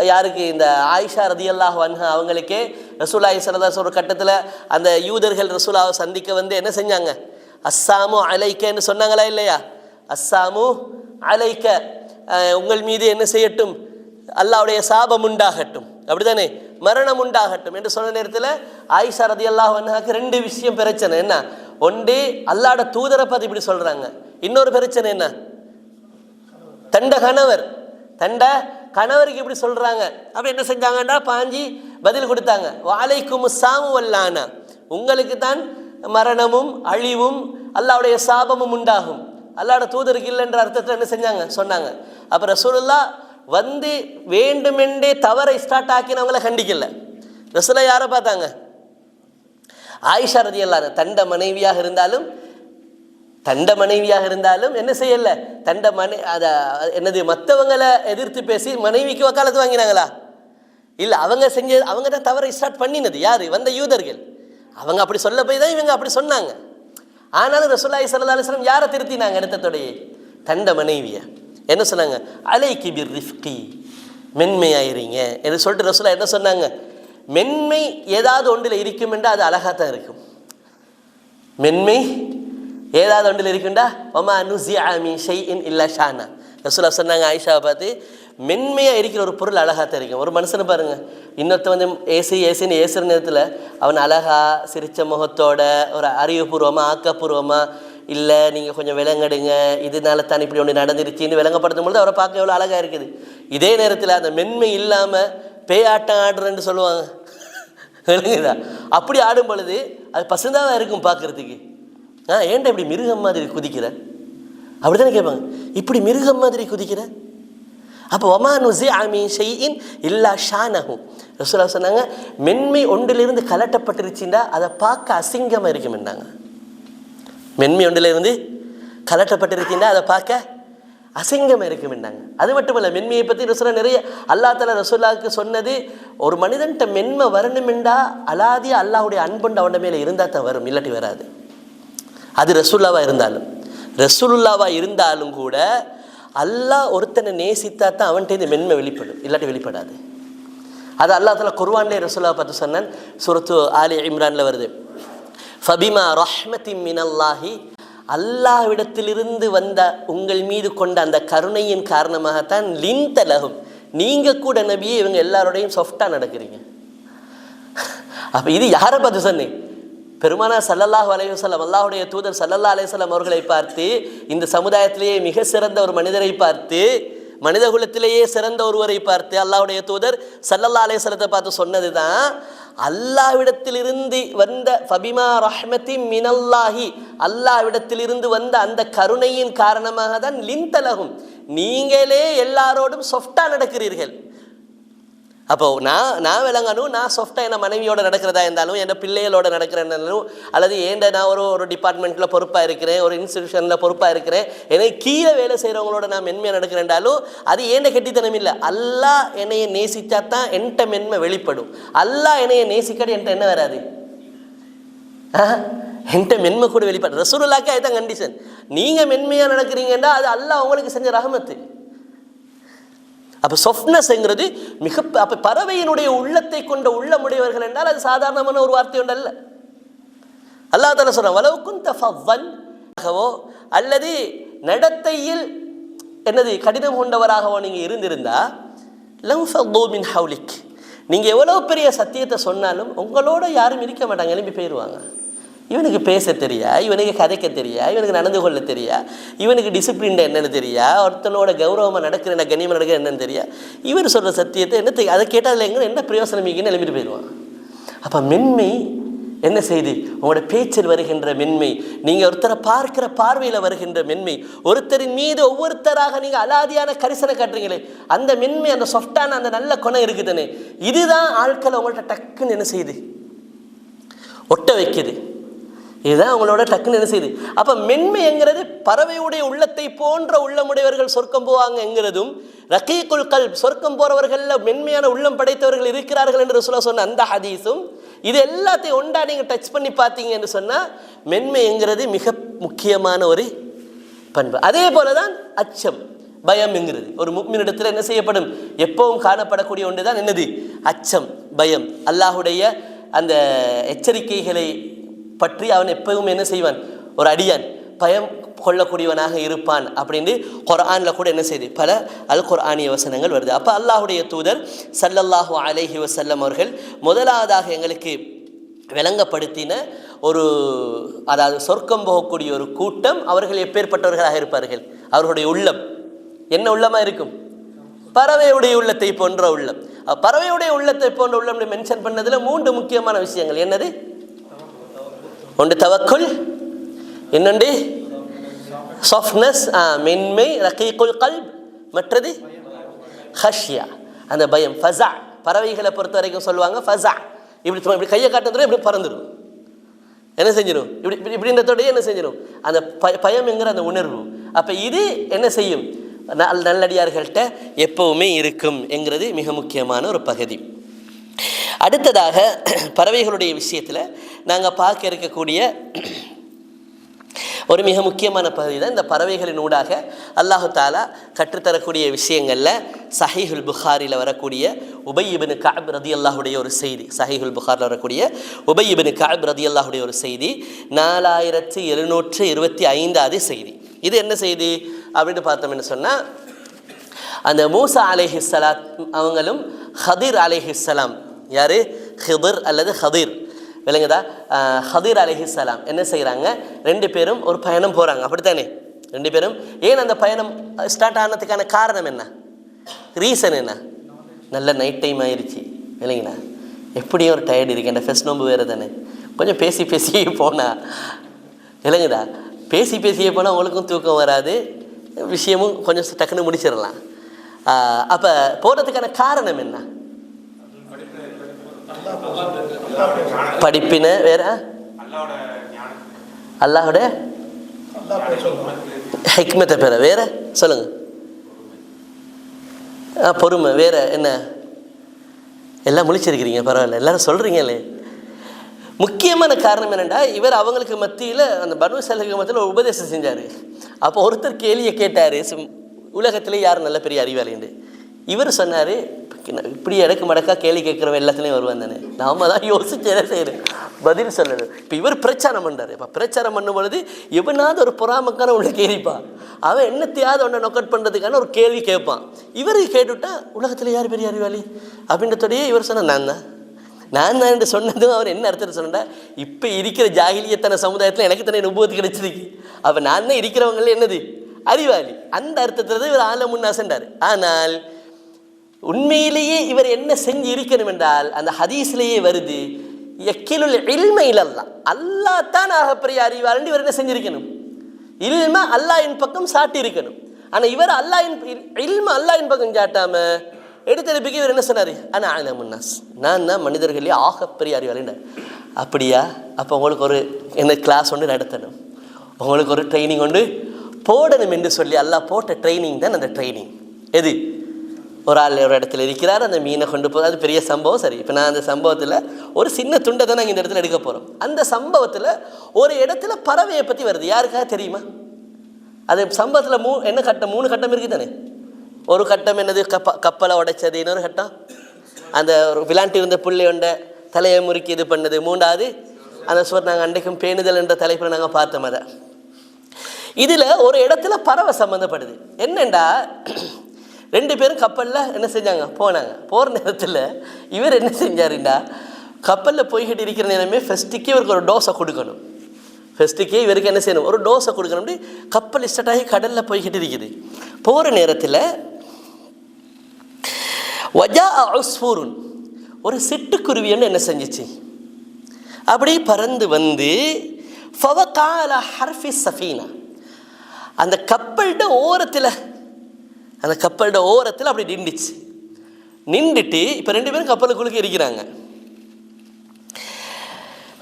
யாருக்கு, இந்த ஆயிஷா ரதியல்லாஹு அன்ஹா அவங்களுக்கே ரசூலுல்லாஹி ஸல்லல்லாஹு அலைஹி வஸல்லம் ஒரு கட்டத்தில் அந்த யூதர்கள் ரசூலுல்லாஹை சந்திக்க வந்து என்ன செஞ்சாங்க, அஸ்ஸாமு அலைக்கன்னு சொன்னாங்களா இல்லையா? அஸ்ஸாமு அலைக்க, உங்கள் மீது என்ன செய்யட்டும், அல்லாஹ்வுடைய சாபம் உண்டாகட்டும், அப்படிதானே, மரணம் உண்டாகட்டும் என்று சொன்ன நேரத்தில் ஆயிஷா ரதியல்லாஹு அன்ஹாக்கு ரெண்டு விஷயம் பிரச்சனை. என்ன? ஒன்று அல்லாஹ்வோட தூதரை பார்த்து இப்படி சொல்றாங்க, இன்னொரு பிரச்சனை என்ன, தண்ட கணவருக்கு இப்படி சொல்றாங்க. அப்ப என்ன செஞ்சாங்கன்னா பாஞ்சி பதில் கொடுத்தாங்க, வலைக்கும் சாமு வல்லானா, உங்களுக்கு தான் மரணமும் அழிவும் அல்லாஹ்வுடைய சாபமும் உண்டாகும், அல்லாஹ்வோட தூதருக்கு இல்லைன்ற அர்த்தத்தில் என்ன செஞ்சாங்க சொன்னாங்க. அப்ப ரசூலுல்லாஹ் வந்து வேண்டுமென்றே தவறை ஸ்டார்ட் ஆக்கினவங்கள கண்டிக்கல. ரசூலுல்லாஹ் யாரை பார்த்தாங்க? ஆயிஷா ரதியல்லாஹு அன்ஹா. தண்ட மனைவியாக இருந்தாலும் என்ன செய்யல, என்னது மற்றவங்களை எதிர்த்து பேசி மனைவிக்கு வக்காலத்து வாங்கினாங்களா? இல்லை, அவங்க தான் தவறை ஸ்டார்ட் பண்ணினது. யாரு? வந்த யூதர்கள். அவங்க அப்படி சொல்ல போய் தான் இவங்க அப்படி சொன்னாங்க. ஆனாலும் ரசூலுல்லாஹி ஸல்லல்லாஹு அலைஹி வஸல்லம் யாரை திருத்தினாங்க? எடுத்ததோடைய தண்ட மனைவியை என்ன சொன்னாங்க? அலைக்கி பிர் ரிஃப்கி, மென்மையாயிருங்க என்று சொல்லிட்டு ரசூலுல்லாஹ் என்ன சொன்னாங்க? மென்மை ஏதாவது ஒன்றில் இருக்கும் என்றால் அது அழகாக தான் இருக்கும். மென்மை ஏதாவது ஒன்றில் இருக்குண்டா ஒமா நுஸிஅ மின் ஷைஇன் இல்லா ஷானா. ரசூலுல்லாஹ் சொன்னாங்க ஆயிஷாவை பார்த்து, மென்மையாக இருக்கிற ஒரு பொருள் அழகாக தான் இருக்கும். ஒரு மனுஷனை பாருங்க, இன்னொருத்த வந்து ஏசின்னு ஏசுற நேரத்தில் அவன் அழகா சிரிச்ச முகத்தோட ஒரு அறிவுபூர்வமாக ஆக்கப்பூர்வமாக, இல்லை நீங்கள் கொஞ்சம் விளங்கடுங்க, இதனால தான் இப்படி ஒன்று நடந்துருச்சின்னு விளங்கப்படுத்தும் பொழுது அவரை பார்க்க எவ்வளோ அழகாக இருக்குது. இதே நேரத்தில் அந்த மென்மை இல்லாமல் பேயாட்டம் ஆடுறேன்னு சொல்லுவாங்க, விளங்குதா? அப்படி ஆடும் பொழுது அது பசுந்தாவாக இருக்கும் பார்க்குறதுக்கு. ஏன்டா இப்படி மிருகம் மாதிரி குதிக்கிற, அப்படித்தானே கேட்பாங்க. இப்படி மிருகம் மாதிரி குதிக்கிற. அப்போ ஒமா நுஸிஅ மின் ஷைஇன் இல்லா ஷானஹு. ரசூலுல்லாஹ் சொன்னாங்க, மென்மை ஒன்றிலிருந்து கலட்டப்பட்டிருச்சுண்டா அதை பார்க்க அசிங்கமாக இருக்கும் என்றாங்க. மென்மை ஒன்றிலிருந்து கலட்டப்பட்டிருச்சுண்டா அதை பார்க்க அசிங்கமாக இருக்கும் என்றாங்க. அது மட்டுமல்ல, மென்மையை பற்றி ரசூலுல்லாஹ் நிறைய அல்லாஹ் தஆலா ரசூலுல்லாஹ்க்கு சொன்னது, ஒரு மனிதன்ட்ட மென்மை வரணுமெண்டா அலாதியா அல்லாஹ்வுடைய அன்புண்டு அவன் மேலே இருந்தால் தான் வரும், இல்லாட்டி வராது. அது ரசூலுல்லாவா இருந்தாலும் கூட அல்லாஹ் ஒருத்தனை நேசித்தா தான் அவன்கிட்ட மென்மை வெளிப்படும், இல்லாட்டி வெளிப்படாது. அது அல்லாஹ் தஆலா குர்ஆன்லே ரசூலுல்லாஹ் பார்த்து சொன்னான். சூரத்து ஆலி இம்ரான்ல வருது, ஃபபிமா ரஹ்மத்தின் மினல்லாஹி, அல்லாஹ்விடத்திலிருந்து வந்த உங்கள் மீது கொண்ட அந்த கருணையின் காரணமாகத்தான் லின்த லஹும், நீங்க கூட நபியே இவங்க எல்லாரோடையும் சாஃப்டா நடக்கிறீங்க. அப்ப இது யாரை பார்த்து சொன்னேன்? பெருமானார் ஸல்லல்லாஹு அலைஹி வஸல்லம், அல்லாஹ்வுடைய தூதர் ஸல்லல்லாஹு அலைஹி வஸல்லம் அவர்களை பார்த்து, இந்த சமுதாயத்திலேயே மிக சிறந்த ஒரு மனிதரை பார்த்து, மனித குலத்திலேயே சிறந்த ஒருவரை பார்த்து அல்லாஹ்வுடைய தூதர் ஸல்லல்லாஹு அலைஹி வஸல்லத்தை பார்த்து சொன்னதுதான், அல்லாஹ்விடத்திலிருந்து வந்த ஃபபிமா ரஹ்மத்தின் மினல்லாஹி, அல்லாஹ்விடத்திலிருந்து வந்த அந்த கருணையின் காரணமாக தான் லின்தலகும், நீங்களே எல்லாரோடும் சாஃப்டா நடக்கிறீர்கள். அப்போ நான் விளங்கணும், நான் சாஃப்டாக என் மனைவியோட நடக்கிறதா இருந்தாலும், என் பிள்ளைகளோட நடக்கிறேன்னாலும், அல்லது நான் ஒரு டிபார்ட்மெண்ட்டில் பொறுப்பாக இருக்கிறேன், ஒரு இன்ஸ்டிடியூஷனில் பொறுப்பாக இருக்கிறேன், எனக்கு கீழே வேலை செய்கிறவங்களோட நான் மென்மையாக நடக்கிறேன்டாலும் அது ஏண்ட கெட்டித்தனம் இல்லை. அல்லாஹ் என்னையை நேசித்தா தான் என்கிட்ட மென்மை வெளிப்படும். அல்லாஹ் என்னையை நேசிக்காது என்கிட்ட என்ன வராது, என்கிட்ட மென்மை கூட வெளிப்படும். ரசூலுல்லாஹ்க்கு அதுதான் கண்டிஷன். நீங்கள் மென்மையாக நடக்கிறீங்கன்னா அது அல்லாஹ் உங்களுக்கு செஞ்ச ரஹமத்து. அப்போ சொஃப்ட்னஸ்ங்கிறது மிக, அப்போ பறவையினுடைய உள்ளத்தை கொண்ட உள்ளமுடையவர்கள் என்றால் அது சாதாரணமான ஒரு வார்த்தை ஒன்று அல்ல. அல்லாஹ் தஆலா சொல்றான், வலவ் குன்த ஃபவ்வன், அல்லது நடத்தையில் என்னது கடினம் கொண்டவராகவோ நீங்கள் இருந்திருந்தா, லம் ஃபது மின் ஹவுலிக், நீங்கள் எவ்வளோ பெரிய சத்தியத்தை சொன்னாலும் உங்களோட யாரும் இருக்க மாட்டாங்க, எழுப்பி போயிடுவாங்க. இவனுக்கு பேச தெரியா, இவனுக்கு கதைக்க தெரியா, இவனுக்கு நடந்து கொள்ள தெரியா, இவனுக்கு டிசிப்ளின் என்னன்னு தெரியா, ஒருத்தனோட கௌரவமாக நடக்கிற கண்ணியமாக நடக்கிற என்னன்னு தெரியா, இவர் சொல்கிற சத்தியத்தை என்ன அதை கேட்டால் எங்கே என்ன பிரயோசனம் இருக்குன்னு எழுப்பிட்டு போயிடுவான். அப்போ மென்மை என்ன செய்து, உங்களோட பேச்சில் வருகின்ற மென்மை, நீங்கள் ஒருத்தரை பார்க்கிற பார்வையில் வருகின்ற மென்மை, ஒருத்தரின் மீது ஒவ்வொருத்தராக நீங்கள் அலாதியான கரிசனை காட்டுறீங்களே, அந்த மென்மை, அந்த சாஃப்டான அந்த நல்ல குணம் இருக்குதுன்னு, இதுதான் ஆட்களை உங்கள்கிட்ட டக்குன்னு என்ன செய்யுது, ஒட்ட வைக்குது. இதுதான் அவங்களோட டக்குன்னு என்ன செய்யுது. அப்போ மென்மைங்கிறது பறவையுடைய உள்ளத்தை போன்ற உள்ளமுடையவர்கள் சொர்க்கம் போவாங்கங்கிறதும், ரகீக்குல் கல்ப், சொர்க்கம் போறவர்கள் மென்மையான உள்ளம் படைத்தவர்கள் இருக்கிறார்கள் என்று ரசூலுல்லாஹ் சொன்ன அந்த ஹதீஸும் இது எல்லாத்தையும் ஒன்றா நீங்கள் டச் பண்ணி பார்த்தீங்கன்னு சொன்னால் மென்மைங்கிறது மிக முக்கியமான ஒரு பண்பு. அதே போல தான் அச்சம், பயம்ங்கிறது ஒரு முஃமினிடத்தில் என்ன செய்யப்படும், எப்பவும் காணப்படக்கூடிய ஒன்று தான் என்னது, அச்சம், பயம். அல்லாஹுடைய அந்த எச்சரிக்கைகளை பற்றி அவன் எப்பவும் என்ன செய்வான், ஒரு அடியான் பயம் கொள்ளக்கூடியவனாக இருப்பான் அப்படின்னு குர்ஆனில் கூட என்ன செய்யுது, பல அல் குர்ஆனிய வசனங்கள் வருது. அப்போ அல்லாஹுடைய தூதர் ஸல்லல்லாஹு அலைஹி வஸல்லம் அவர்கள் முதலாவதாக எங்களுக்கு விளங்கப்படுத்தின ஒரு, அதாவது சொர்க்கம் போகக்கூடிய ஒரு கூட்டம், அவர்கள் எப்பேற்பட்டவர்களாக இருப்பார்கள், அவர்களுடைய உள்ளம் என்ன உள்ளமாக இருக்கும், பறவையுடைய உள்ளத்தை போன்ற உள்ளம். பறவையுடைய உள்ளத்தை போன்ற உள்ளம் மென்ஷன் பண்ணதில் 3 முக்கியமான விஷயங்கள். என்னது, ஒன்று தவக்குல், இன்னொன்று சாஃப்ட்னஸ், மென்மை, ரகீகுல் கல்ப், மற்றது ஹஷ்யா, அந்த பயம், ஃபஸா. பறவைகளை பொறுத்த வரைக்கும் சொல்லுவாங்க ஃபஸா, இப்படி கையை காட்டுறதுல இப்படி பறந்துடும், என்ன செஞ்சிடும், இப்படி இப்படின்றதோடய என்ன செஞ்சிடும், அந்த பயம்ங்கிற அந்த உணர்வு. அப்போ இது என்ன செய்யும், நல்லடியார்கள்ட்ட எப்பவுமே இருக்கும் என்கிறது மிக முக்கியமான ஒரு பகுதி. அடுத்ததாக பறவைகளுடைய விஷயத்தில் நாங்கள் பார்க்க இருக்கக்கூடிய ஒரு மிக முக்கியமான பகுதி தான் இந்த பறவைகளின் ஊடாக அல்லாஹு தாலா கற்றுத்தரக்கூடிய விஷயங்களில் சஹீஹுல் புகாரில் வரக்கூடிய உபய் இப்னு கஅப் ரதியல்லாஹுடைய ஒரு செய்தி, சஹீஹுல் புகாரில் வரக்கூடிய உபய் இப்னு கஅப் ரதியல்லாஹுடைய ஒரு செய்தி 4725வது செய்தி. இது என்ன செய்தி அப்படின்னு பார்த்தோம்னு சொன்னால், அந்த மூசா அலைஹிஸ்ஸலாம் அவங்களும் ஹதிர் அலைஹிஸ்ஸலாம், யார், ஹிதிர் அல்லது ஹதிர், விளங்குதா, ஹதிர் அலைஹிஸ்ஸலாம் என்ன செய்கிறாங்க, 2 பேரும் ஒரு பயணம் போகிறாங்க, அப்படித்தானே 2 பேரும். ஏன் அந்த பயணம் ஸ்டார்ட் ஆனதுக்கான காரணம் என்ன, ரீசன் என்ன, நல்ல நைட் டைம் ஆயிடுச்சு இல்லைங்களா, எப்படியும் ஒரு டயர்டு இருக்கு, அந்த ஃபெஸ்ட் நோம்பு வேறு தானே, கொஞ்சம் பேசியே போனால் இல்லைங்கதா, பேசியே போனால் உங்களுக்கும் தூக்கம் வராது, விஷயமும் கொஞ்சம் டக்குன்னு முடிச்சிடலாம். அப்போ போகிறதுக்கான காரணம் என்ன, படிப்பின வேற, அல்லாஹோட ஹிக்மத்தை பெற வேற, சொல்லுங்க, பொறுமை வேற என்ன, எல்லாம் முழிச்சிருக்கிறீங்க, பரவாயில்ல, எல்லாரும் சொல்றீங்களே. முக்கியமான காரணம் என்னென்னா, இவர் அவங்களுக்கு மத்தியில் அந்த பனு இஸ்ராயீலுக்கு மத்தியில் ஒரு உபதேசம் செஞ்சார். அப்போ ஒருத்தர் கேள்வியை கேட்டார், உலகத்திலே யார் நல்ல பெரிய அறிவாளின்னு. இவர் சொன்னார், இப்படி இடக்கு மடக்கா கேள்வி கேட்குறவன் எல்லாத்துலேயும் வருவான் தானே, நாம தான் யோசிச்சு என்ன செய்யணும், பதில் சொல்லணும். இப்போ இவர் பிரச்சாரம் பண்ணுறாரு. இப்போ பிரச்சாரம் பண்ணும் பொழுது எவனாவது ஒரு பொறாமக்கான ஒன்று கேள்விப்பான், அவன் என்னத்தையாவது ஒன்றை நொக்கட் பண்ணுறதுக்கான ஒரு கேள்வி கேட்பான். இவர் கேட்டுவிட்டா உலகத்தில் யார் பெரிய அறிவாளி அப்படின்றதோடையே இவர் சொன்ன நான் தான் என்று சொன்னதும் அவர் என்ன அர்த்தத்தை சொன்னா, இப்போ இருக்கிற ஜாகிலியத்தன சமுதாயத்தில் எனக்கு தானே நுபுவத்து கிடைச்சிருக்கு, அப்போ நான் தான் இருக்கிறவங்களே என்னது அறிவாளி, அந்த அர்த்தத்தில் தான் இவர் ஆலமுன்னா சென்றார். ஆனால் உண்மையிலேயே இவர் என்ன செஞ்சு இருக்கணும் என்றால், அந்த ஹதீஸ்லேயே வருது, யக்கிலுல் இல்ம இலல்லாஹ், அல்லாஹ் தான் ஆகப்பெரிய அறிவாளி. இவர் என்ன செஞ்சிருக்கணும், இல்ம அல்லாஹ்வின் பக்கம் சாட்டி இருக்கணும். ஆனால் இவர் இல்ம அல்லாஹ்வின் பக்கம் சாட்டாம எடுத்தெடுப்புக்கு இவர் என்ன சொன்னார், ஆனால் அலமுன்னாஸ், நான் தான் மனிதர்களே ஆகப்பெரிய அறிவாளின்னார். அப்படியா, அப்போ உங்களுக்கு ஒரு என்ன கிளாஸ் ஒன்று நடத்தணும், உங்களுக்கு ஒரு ட்ரைனிங் ஒன்று போடணும் என்று சொல்லி அல்லாஹ் போட்ட ட்ரைனிங் தான் அந்த ட்ரைனிங். எது, ஒரு ஆள் ஒரு இடத்துல இருக்கிறார், அந்த மீனை கொண்டு போகுது, அது பெரிய சம்பவம். சரி, இப்போ நான் அந்த சம்பவத்தில் ஒரு சின்ன துண்டை தான் நாங்கள் இந்த இடத்துல எடுக்க போகிறோம். அந்த சம்பவத்தில் ஒரு இடத்துல பறவையை பற்றி வருது, யாருக்காக தெரியுமா? அது சம்பவத்தில் என்ன கட்டம், 3 கட்டம் இருக்குது தானே. ஒரு கட்டம் என்னது, கப்பலை உடைச்சது, இன்னொரு கட்டம் அந்த ஒரு விளாண்டி இருந்த புள்ளையோண்ட தலையை முறுக்கி இது பண்ணது, 3வது அந்த சுவர் நாங்கள் அன்றைக்கும் பேணுதல் என்ற தலைப்பில் நாங்கள் பார்த்தோம். அதை இதில் ஒரு இடத்துல பறவை சம்மந்தப்படுது. என்னெண்டா, 2 பேரும் கப்பலில் என்ன செஞ்சாங்க, போனாங்க. போகிற நேரத்தில் இவர் என்ன செஞ்சாருண்டா, கப்பலில் போய்கிட்டு இருக்கிற நேரமே ஃபஸ்ட்டுக்கே இவருக்கு ஒரு டோஸை கொடுக்கணும். ஃபஸ்ட்டுக்கே இவருக்கு என்ன செய்யணும், ஒரு டோஸை கொடுக்கணும். அப்படி கப்பல் ஸ்டார்ட் ஆகி கடலில் போய்கிட்டு இருக்குது. போகிற நேரத்தில் வஜா உஸ்ஃபூருன், ஒரு சிட்டுக்குருவின்னு என்ன செஞ்சிச்சு, அப்படி பறந்து வந்து ஃபவகால ஹர்ஃபி சஃபீனா, அந்த கப்பல்கிட்ட ஓரத்தில் அப்படி நின்றுச்சு. நின்றுட்டு இப்போ 2 பேரும் கப்பலுக்குள்ளுக்கு இருக்கிறாங்க.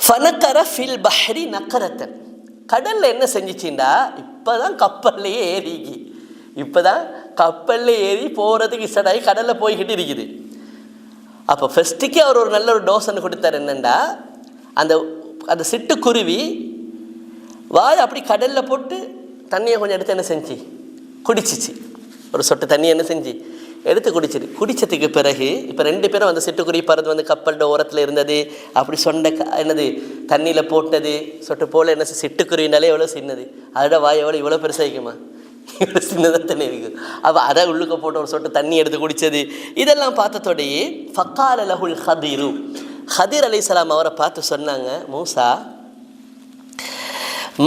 ஃபனக்கர ஃபில் பஹ்ரி நக்கரத்தன், கடலில் என்ன செஞ்சிச்சின்னா, இப்போ தான் கப்பல்லையே ஏறி போகிறதுக்கு ஸ்டார்ட் ஆகி கடலில் போய்கிட்டு இருக்குது. அப்போ ஃபஸ்ட்டுக்கே அவர் ஒரு நல்ல ஒரு டோஸ் ஒன்று கொடுத்தார். என்னென்னா அந்த அந்த சிட்டுக்குருவி வாய் அப்படி கடலில் போட்டு தண்ணியை கொஞ்சம் எடுத்து என்ன செஞ்சு குடிச்சிச்சு. ஒரு சொட்டு தண்ணி என்ன செஞ்சு எடுத்து குடிச்சிது. குடித்ததுக்கு பிறகு இப்போ 2 பேரும் அந்த சிட்டுக்குருவி பறந்து வந்து கப்பலோட ஓரத்தில் இருந்தது. அப்படி சொன்ன என்னது தண்ணியில் போட்டது சொட்டு போல் என்ன சிட்டுக்குருவினாலே எவ்வளோ சின்னது, அதோட வாய் எவ்வளோ இவ்வளோ பெருசாகிக்குமா, இவ்வளோ சின்னதாக தண்ணி இருக்குது. அப்போ அதை உள்ளுக்க போட்டு ஒரு சொட்டு தண்ணி எடுத்து குடித்தது. இதெல்லாம் பார்த்ததோடையே ஃபக்கால லஹுல் ஹதீரு, ஹதீர் அலைஹிஸ்ஸலாம் அவரை பார்த்து சொன்னாங்க, மூசா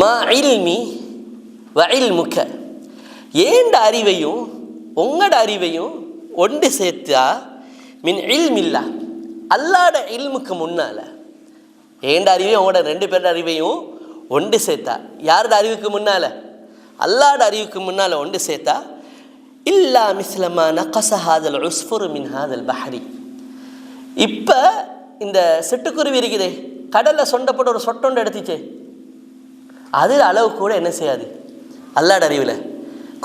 மா இல்மி வ இல்முக, ஏண்ட அறிவையும் உங்களோட அறிவையும் ஒன்று சேர்த்தா மின் இல்மில்லா, அல்லாட இல்முக்கு முன்னால் ஏண்ட அறிவையும் உங்களோட 2 பேரோட அறிவையும் ஒன்று சேர்த்தா யாரோட அறிவுக்கு முன்னால், அல்லாட அறிவுக்கு முன்னால் ஒன்று சேர்த்தா இல்லா மிஸ்லமா நகஸ ஹாதல் உஸ்ஃபுரு மின் ஹாதல் பஹரி. இப்போ இந்த சிட்டுக்குருவி இருக்குதே கடலில் சொண்டப்பட்டு ஒரு சொட்டொண்டு எடுத்துச்சு, அது அளவு கூட என்ன செய்யாது, அல்லாட அறிவில்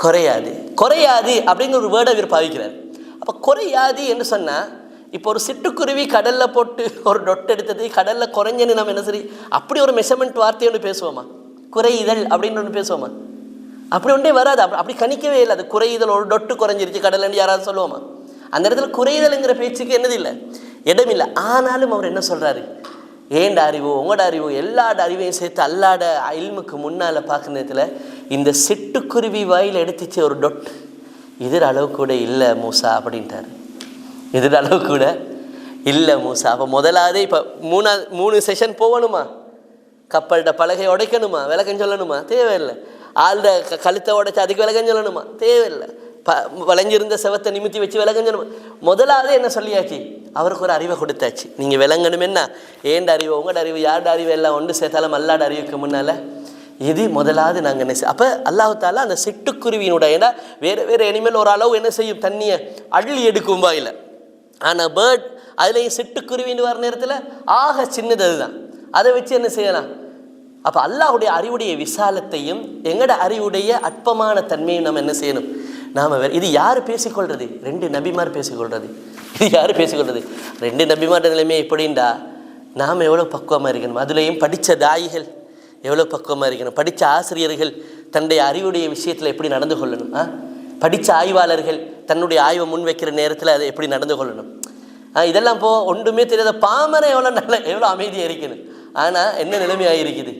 குறையாது. குறையாது அப்படிங்கிற ஒரு வேர்டை இவர் பாவிக்கிறார். அப்போ குறையாது என்று சொன்னால் இப்போ ஒரு சிட்டுக்குருவி கடலில் போட்டு ஒரு டொட் எடுத்தது கடலில் குறைஞ்சன்னு நம்ம என்ன சரி அப்படி ஒரு மெஷர்மெண்ட் வார்த்தை ஒன்று பேசுவோமா, குறையுதல் அப்படின்னு ஒன்று பேசுவோமா, அப்படி ஒன்றே வராது. அப்படி கணிக்கவே இல்லை. அது குறையுதல் ஒரு டொட்டு குறைஞ்சிருச்சு கடல்னு யாராவது சொல்லுவோமா? அந்த இடத்துல குறையுதல்ங்கிற பேச்சுக்கு என்னது இல்லை, இடமில்லை. ஆனாலும் அவர் என்ன சொல்கிறாரு, ஏண்ட அறிவோ உங்களோட அறிவோ எல்லாட அறிவையும் சேர்த்து அல்லாட இல்முக்கு முன்னால் பார்க்குற நேரத்தில் இந்த சிட்டுக்குருவி வாயில் எடுத்துச்சு ஒரு டொட், எதிர் அளவு கூட இல்லை மூசா அப்படின்ட்டார். எதிர் அளவு கூட இல்லை மூசா. அப்போ முதலாவது இப்போ 3 செஷன் போகணுமா, கப்பல்கிட்ட பலகை உடைக்கணுமா, விளக்கம் சொல்லணுமா, தேவையில்லை. ஆள்ட கழுத்தை உடைச்சு அதுக்கு விளக்கம் சொல்லணுமா, தேவையில்லை. வளைஞ்சிருந்த செவத்தை நிமித்தி வச்சு விளங்கணும். முதலாவது என்ன சொல்லியாச்சு, அவருக்கு ஒரு அறிவை கொடுத்தாச்சு. நீங்கள் விளங்கணும் என்ன, ஏண்ட அறிவு உங்களோட அறிவு யாரோட அறிவு எல்லாம் ஒன்று சேர்த்தாலும் அல்லாட அறிவுக்கு முன்னால் இது முதலாவது நாங்கள் என்ன அப்போ அல்லாஹ் தாலா அந்த சிட்டுக்குருவியினுடைய, ஏன்னா வேறு வேறு அனிமல் ஒரு அளவு என்ன செய்யும், தண்ணியை அள்ளி எடுக்கும் வாயில். ஆனால் பேர்ட் அதுலேயும் சிட்டுக்குருவின்னு வர நேரத்தில் ஆக சின்னது அதுதான், அதை வச்சு என்ன செய்யலாம். அப்போ அல்லாஹுடைய அறிவுடைய விசாலத்தையும் எங்களோட அறிவுடைய அற்பமான தன்மையும் நம்ம என்ன செய்யணும், நாம் இது யார் பேசிக்கொள்வது, 2 நபிமார் பேசிக்கொள்வது. இது யார் பேசிக்கொள்வது, 2 நபிமார் நிலைமை எப்படின்டா நாம் எவ்வளோ பக்குவமாக இருக்கணும். அதுலேயும் படித்த தாயிகள் எவ்வளோ பக்குவமாக இருக்கணும், படித்த ஆசிரியர்கள் தன்னுடைய அறிவுடைய விஷயத்தில் எப்படி நடந்து கொள்ளணும், படித்த ஆய்வாளர்கள் தன்னுடைய ஆய்வை முன்வைக்கிற நேரத்தில் அதை எப்படி நடந்து கொள்ளணும். இதெல்லாம் ஒன்றுமே தெரியாத பாமரன் எவ்வளோ அமைதியாக இருக்கணும். ஆனால் என்ன நிலைமையாக இருக்குது,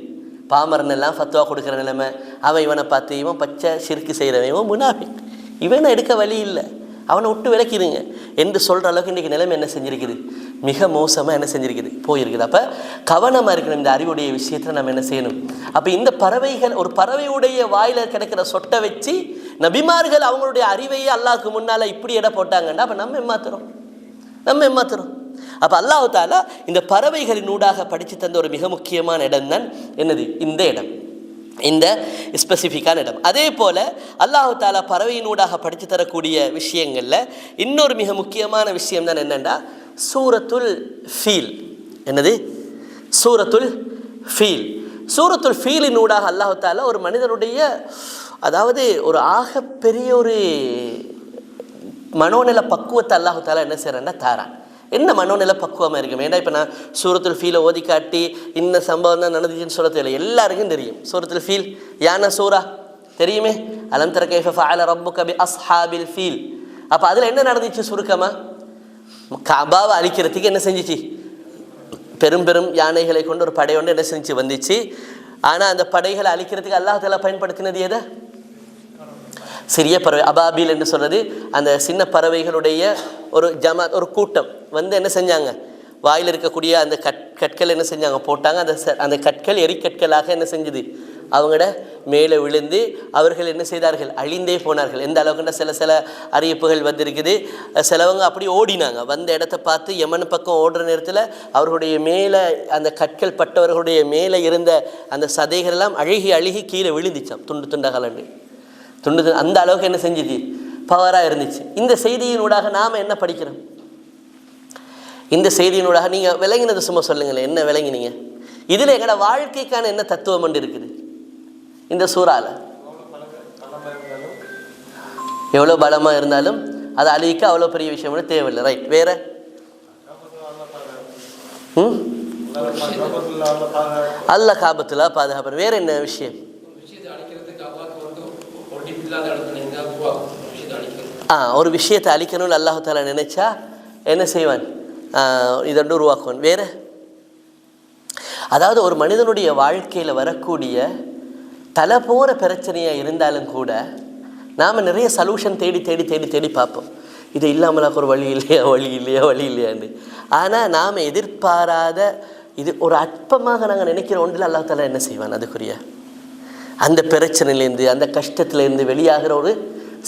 பாமரன் எல்லாம் ஃபத்வா கொடுக்குற நிலைமை. அவன் இவனை பார்த்து இவன் பச்சை சிறுக்கு செய்கிறவன், இவன் முனாஃபிக், இவனை எடுக்க வழி இல்லை, அவனை விட்டு விளக்கிடுங்க என்று சொல்கிற அளவுக்கு இன்றைக்கி நிலைமை என்ன செஞ்சுருக்குது, மிக மோசமாக என்ன செஞ்சுருக்குது, போயிருக்குது. அப்போ கவனமாக இருக்கணும் இந்த அறிவுடைய விஷயத்தில் நம்ம என்ன செய்யணும். அப்போ இந்த பறவைகள், ஒரு பறவையுடைய வாயில் கிடைக்கிற சொட்டை வச்சு நபிமார்கள் அவங்களுடைய அறிவையே அல்லாஹ்க்கு முன்னால் இப்படி இட போட்டாங்கன்னா அப்போ நம்ம ஏமாத்துறோம். அப்போ அல்லாஹ் தாலா இந்த பறவைகளின் ஊடாக படித்து தந்த ஒரு மிக முக்கியமான இடம் தான் என்னது, இந்த இடம், இந்த ஸ்பெசிஃபிக்கான இடம். அதே போல் அல்லாஹ் தாலா பறவையினூடாக படித்து தரக்கூடிய விஷயங்களில் இன்னொரு மிக முக்கியமான விஷயம் தான் என்னென்னா சூரத்துல் ஃபீல். என்னது, சூரத்துல் ஃபீல். சூரத்துல் ஃபீலினூடாக அல்லாஹ் தாலா ஒரு மனிதனுடைய, அதாவது ஒரு ஆகப்பெரிய ஒரு மனோநில பக்குவத்தை அல்லாஹ் தாலா என்ன செய்கிறான்னா தாரான். என்ன மனோநிலை பக்குவமாக இருக்கும். ஏன்னா இப்போ நான் சூரத்துல் ஃபீலை ஓதி காட்டி இந்த சம்பவம் தான் நடந்துச்சுன்னு சொல்ல தெரியல, எல்லாருக்கும் தெரியும். சூரத்துல் ஃபீல் யானா சூரா தெரியுமே, அலம் தர கைஃப ஃபஅல ரப்புக பி அஸ்ஹாபில் ஃபீல். அப்போ அதில் என்ன நடந்துச்சு சுருக்கமாக, கஅபாவை அழிக்கிறதுக்கு என்ன செஞ்சிச்சு, பெரும் பெரும் யானைகளை கொண்டு ஒரு படை ஒன்று என்ன செஞ்சு வந்துச்சு. ஆனால் அந்த படைகளை அழிக்கிறதுக்கு அல்லாஹ் தஆலா பயன்படுத்தினது எதை, சிறிய பறவை அபாபில் என்று சொல்கிறது. அந்த சின்ன பறவைகளுடைய ஒரு ஜமாத், ஒரு கூட்டம் வந்து என்ன செஞ்சாங்க, வாயில் இருக்கக்கூடிய அந்த கற்கள் என்ன செஞ்சாங்க போட்டாங்க. அந்த கற்கள் எரிக்கற்களாக என்ன செஞ்சுது, அவங்களோட மேலே விழுந்து அவர்கள் என்ன செய்தார்கள், அழிந்தே போனார்கள். எந்த அளவுக்குன்னா சில அறிவிப்புகள் வந்திருக்குது, சிலவங்க அப்படி ஓடினாங்க. வந்த இடத்த பார்த்து யமன் பக்கம் ஓடுற நேரத்தில் அவர்களுடைய மேலே அந்த கற்கள் பட்டவர்களுடைய மேலே இருந்த அந்த சதைகள் எல்லாம் அழுகி கீழே விழுந்துச்சான், துண்டு துண்டாகலண்டு துண்டு. அந்த அளவுக்கு என்ன செஞ்சுது, பவராக இருந்துச்சு. இந்த செய்தியினூடாக நாம் என்ன படிக்கிறோம், இந்த செய்தியினூடாக நீங்கள் விளங்கினது சும்மா சொல்லுங்களேன், என்ன விளங்கினீங்க இதில், எங்களோட வாழ்க்கைக்கான என்ன தத்துவம் ஒன்று இருக்குது இந்த சூறால. எவ்வளோ பலமாக இருந்தாலும் அதை அழிக்க அவ்வளோ பெரிய விஷயம் தேவையில்லை. ரைட், வேற அல்லாஹ் காபத்துல்லா பாதுகாப்பு. வேற என்ன விஷயம்? ஒரு விஷயத்தை அழிக்கணும்னு அல்லாஹ் தாலா நினைச்சா என்ன செய்வான்? இதொன்று உருவாக்குவான். வேற, அதாவது ஒரு மனிதனுடைய வாழ்க்கையில் வரக்கூடிய தலை போகிற பிரச்சனையாக இருந்தாலும் கூட நாம் நிறைய சொல்யூஷன் தேடி தேடி தேடி தேடி பார்ப்போம். இது இல்லாமலாக்கு ஒரு வழி இல்லையா, வழி இல்லையா, வழி இல்லையான்னு. ஆனால் நாம் எதிர்பாராத இது ஒரு அற்பமாக நாங்கள் நினைக்கிற ஒன்றில் அல்லாஹ் தாலா என்ன செய்வான்? அதுக்குரிய அந்த பிரச்சனையிலேருந்து அந்த கஷ்டத்துலேருந்து வெளியாகிற ஒரு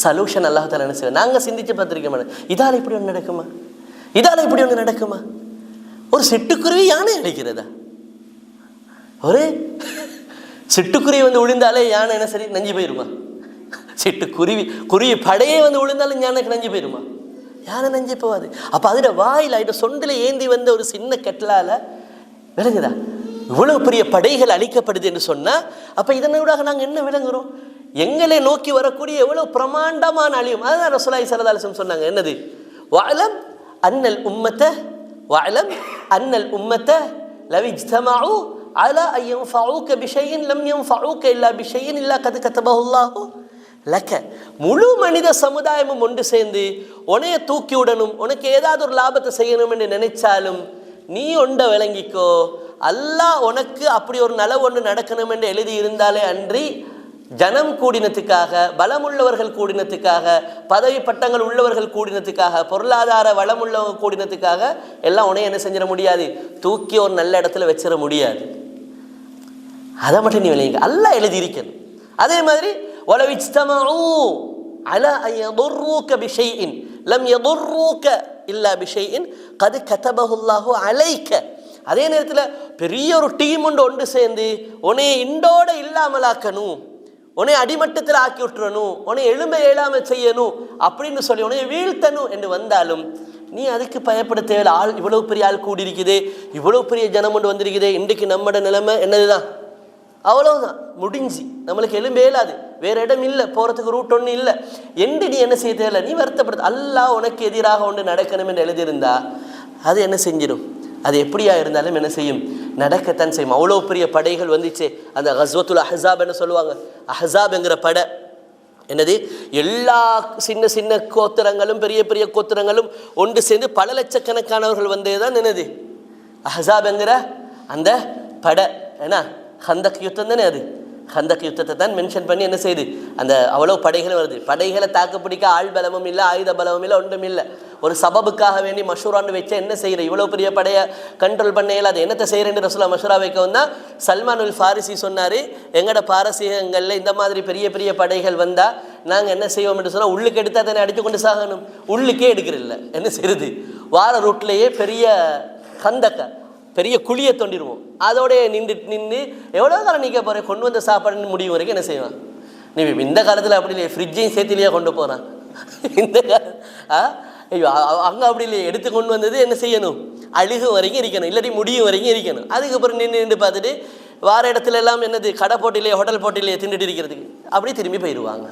சொல்யூஷன் அல்லாஹ் தாலா என்ன செய்வான்? நாங்கள் சிந்திச்சு பார்த்துருக்க மாட்டோம். இதால் இப்படி ஒன்று நடக்குமா, இதால் இப்படி ஒன்று நடக்குமா? ஒரு சிட்டுக்குருவி யானை அடிக்கிறதா? ஒரு சிட்டுக்குருவி வந்து விழுந்தாலே யானை என்ன சரி நஞ்சு போயிருமா? குருவி படையே வந்து விழுந்தாலும் யானைக்கு நஞ்சு போயிருமா? யானை நஞ்சு போகாது. அப்போ அதில் வாயில் ஆகிட்ட சொண்டில் ஏந்தி வந்த ஒரு சின்ன கெட்டலால் விளங்குதா இவ்வளவு பெரிய படைகள் அழிக்கப்படுது என்று சொன்னால், அப்போ இதனூடாக நாங்கள் என்ன விளங்குறோம்? எங்களை நோக்கி வரக்கூடிய எவ்வளவு பிரமாண்டமான அழியும். அதுதான் ரசூலுல்லாஹி ஸல்லல்லாஹு அலைஹி வஸல்லம் சொன்னாங்க. என்னது? வஅலம் அன்னல் உம்மத்த லவ் இஜ்தமஉ அலா அன் யன்ஃபஊக பிஷைஇன் லம் யன்ஃபஊக இல்லா பிஷைஇன் இல்லா கத் கதபஹு அல்லாஹு லக்க. முழு மனித சமுதாயமும் ஒன்று சேர்ந்து உன்னைய தூக்கி விடணும், உனக்கு ஏதாவது ஒரு லாபத்தை செய்யணும் என்று நினைச்சாலும் நீ ஒன்றை விளங்கிக்கோ, அல்லாஹ் உனக்கு அப்படி ஒரு நலவு ஒன்று நடக்கணும் என்று எழுதி இருந்தாலே அன்றி ஜனம் கூடினத்துக்காக, பலமுள்ளவர்கள் கூடினத்துக்காக, பதவி பட்டங்கள் உள்ளவர்கள் கூடினத்துக்காக, பொருளாதார வளமுள்ளவங்க கூடினத்துக்காக எல்லாம் உனைய என்ன செஞ்சிட முடியாது, தூக்கி ஒரு நல்ல இடத்துல வச்சிட முடியாது. அதை மட்டும் நீ விளங்க, அல்லாஹ் எழுதி இருக்கணும். அதே மாதிரி وَلَوِ اجْتَمَعُوا عَلَى أَن يَضُرُّوكَ بِشَيْءٍ لَمْ يَضُرُّوكَ إِلَّا بِشَيْءٍ قَدْ كَتَبَهُ اللَّهُ عَلَيْكَ. அதே நேரத்தில் பெரிய ஒரு டீம் ஒன்று சேர்ந்து உன்னை இண்டோட இல்லாமலாக்கணும், உன்னை அடிமட்டத்தில் ஆக்கி விட்டுறணும், உன்னை எளிமை இயலாமல் செய்யணும் அப்படின்னு சொல்லி உன்னை வீழ்த்தணும் என்று வந்தாலும் நீ அதுக்கு பயப்பட தேவையில்லை. ஆள் இவ்வளவு பெரிய ஆள் கூடியிருக்குது, இவ்வளவு பெரிய ஜனம் ஒன்று வந்திருக்குது, இன்றைக்கு நம்மட நிலைமை என்னதுதான், அவ்வளவுதான், முடிஞ்சு நம்மளுக்கு எலும்பே இல்லாது, வேற இடம் இல்லை, போகிறதுக்கு ரூட் ஒன்றும் இல்லை என்று நீ என்ன செய்ய தேவையில்லை. நீ வருத்தப்படுத்த, அல்லாஹ் உனக்கு எதிராக ஒன்று நடக்கணும் என்று எழுதியிருந்தா அது என்ன செஞ்சிடும், அது எப்படியா இருந்தாலும் என்ன செய்யும், நடக்கத்தான் செய்யும். அவ்வளோ பெரிய படைகள் வந்துச்சு. அந்த கஸ்வத்துல் அஹ்ஸாப் என்ன சொல்லுவாங்க, அஹ்ஸாப்ங்கிற படை என்னது, எல்லா சின்ன சின்ன கோத்திரங்களும் பெரிய பெரிய கோத்திரங்களும் ஒன்று சேர்ந்து பல லட்சக்கணக்கானவர்கள் வந்தே தான் என்னது அஹ்ஸாப்ங்கிற அந்த படை. ஏன்னா ஹந்தக் யுத்தம் தானே, அது ஹந்தக் யுத்தத்தை தான் மென்ஷன் பண்ணி என்ன செய்யுது, அந்த அவ்வளோ படைகளும் வருது. படைகளை தாக்கு பிடிக்க ஆள் பலமும் இல்லை, ஆயுத பலமும் இல்லை, ஒன்றும் இல்லை. ஒரு சபபுக்காக வேண்டி மஷூரான்னு வச்சா என்ன செய்கிற, இவ்வளோ பெரிய படையை கண்ட்ரோல் பண்ண இயலாது, என்னத்தை செய்கிறேன்னு ரசூலா மஷூரா வைக்கவும் தான் சல்மானுல் ஃபாரிசி சொன்னார், எங்களோட பாரசீகங்களில் இந்த மாதிரி பெரிய பெரிய படைகள் வந்தால் நாங்கள் என்ன செய்வோம் என்று சொன்னால், உள்ளுக்கு எடுத்தால் தானே அடித்து கொண்டு சாகணும், உள்ளுக்கே எடுக்கிறதில்ல, என்ன செய்யுது, வார ரூட்லேயே பெரிய ஹந்தக்க பெரிய குழியை தோண்டிடுவோம், அதோடைய நின்று எவ்வளோ காலம் நிற்க போகிற, கொண்டு வந்த சாப்பாடுன்னு முடியும் வரைக்கும் என்ன செய்வான். நீ இந்த காலத்தில் அப்படி இல்லையே, ஃப்ரிட்ஜையும் சேர்த்துலையே கொண்டு போகிறான். இந்த ஐயோ அங்கே அப்படி இல்லையே, எடுத்து கொண்டு வந்தது என்ன செய்யணும், அழுகு வரைக்கும் இருக்கணும், இல்லாட்டி முடியும் வரைக்கும் இருக்கணும். அதுக்கப்புறம் நின்று பார்த்துட்டு வார இடத்துல எல்லாம் என்னது, கடை போட்டிலையே ஹோட்டல் போட்டிலையே தின்னுட்டு இருக்கிறதுக்கு அப்படி திரும்பி போயிடுவாங்க.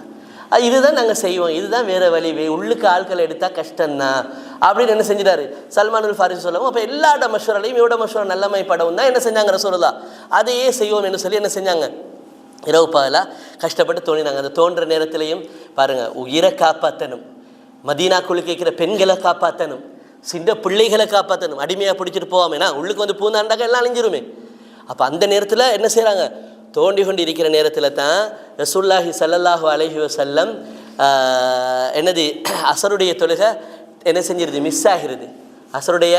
இதுதான் நாங்கள் செய்வோம், இதுதான் வேறு வழி, உள்ளுக்கு ஆட்கள் எடுத்தால் கஷ்டம்தான் அப்படின்னு என்ன செஞ்சிட்டாரு சல்மானுல் ஃபாரிசி சொல்லவும். அப்போ எல்லா மஷூராலையும் இவ்வளோ மஷூரா நல்லமை படவும் தான் என்ன செஞ்சாங்க ரசூலுல்லாஹ், அதையே செய்வோம் என்று சொல்லி என்ன செஞ்சாங்க, இரவு பகலாக கஷ்டப்பட்டு தோணினாங்க. அந்த தோன்ற நேரத்திலையும் பாருங்கள், உயிரை காப்பாற்றணும், மதீனாக்குள்ளே கேட்குற பெண்களை காப்பாற்றணும், சின்ன பிள்ளைகளை காப்பாற்றணும், அடிமையாக பிடிச்சிட்டு போவாமேனா உள்ளுக்கு வந்து பூந்தாண்டாக்க எல்லாம் அழிஞ்சிருமே. அப்போ அந்த நேரத்தில் என்ன செய்கிறாங்க, தோண்டி கொண்டு இருக்கிற நேரத்தில் தான் ரசூலுல்லாஹி ஸல்லல்லாஹு அலைஹி வஸல்லம் என்னது அசருடைய தொழுகை என்ன செஞ்சிருது, மிஸ் ஆகிறது, அசருடைய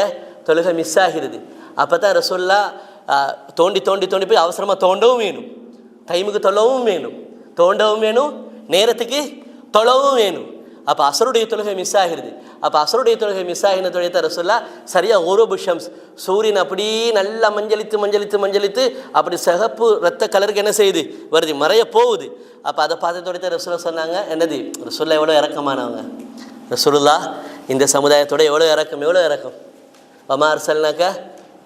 தொழுகை மிஸ் ஆகிறது. அப்போ தான் ரசூலுல்லா தோண்டி தோண்டி தோண்டி போய் அவசரமாக தோண்டவும் வேணும், டைமுக்கு தொழவும் வேணும், தோண்டவும் வேணும், நேரத்துக்கு தொழவும் வேணும். அப்போ அசருடைய தொழுகை மிஸ் ஆகிறது. அப்போ அசருடைய தொழுகை மிஸ் ஆகின தொழில் தான் ரசூலுல்லா சரியாக ஒரு புஷம்ஸ் சூரியன் அப்படி நல்லா மஞ்சளித்து மஞ்சளித்து மஞ்சளித்து அப்படி சிகப்பு ரத்த கலருக்கு என்ன செய்யுது வருது, மறைய போகுது. அப்போ அதை பார்த்து தொழில் ரசூலுல்லா சொன்னாங்க, என்னது ரசூலுல்லா எவ்வளோ இறக்கமானவங்க, ரசூலுல்லா இந்த சமுதாயத்தோட எவ்வளோ இறக்கம். வமா அர்சல்னாக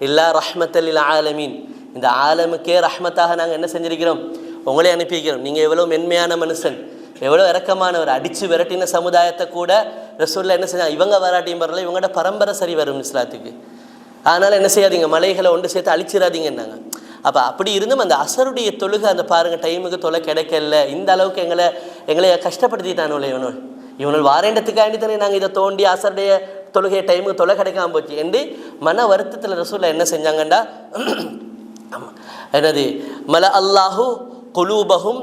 இல்லா ரஹ்மத்தல் லில் ஆலமீன், இந்த ஆலமுக்கே ரஹ்மத்தாக நாங்கள் என்ன செஞ்சிருக்கிறோம், உங்களே அனுப்பிக்கிறோம். நீங்கள் எவ்வளோ மென்மையான மனுஷன், எவ்வளோ இறக்கமானவர். அடித்து விரட்டின சமுதாயத்தை கூட ரசூலுல்லாஹ் என்ன செஞ்சாங்க, இவங்க வராட்டியும் வரல, இவங்களோட பரம்பரை சரி வரும் இஸ்லாத்துக்கு. அதனால் என்ன செய்யாதீங்க, மலைகளை ஒன்று சேர்த்து அழிச்சிடாதீங்கன்னாங்க. அப்போ அப்படி இருந்தும் அந்த அசருடைய தொழுகை அந்த பாருங்கள் டைமுக்கு தொலை கிடைக்கல, இந்த அளவுக்கு எங்களை கஷ்டப்படுத்திட்டானோல இவனோட வாரேண்டத்துக்காண்டி தானே நாங்கள் இதை தோண்டி அசருடைய தொழுகை டைமுக்கு தொலை கிடைக்காம போச்சு என்று மன வருத்தத்தில் ரசூலுல்லாஹ் என்ன செஞ்சாங்கண்டா, என்னது மல அல்லாஹு குலூபஹும்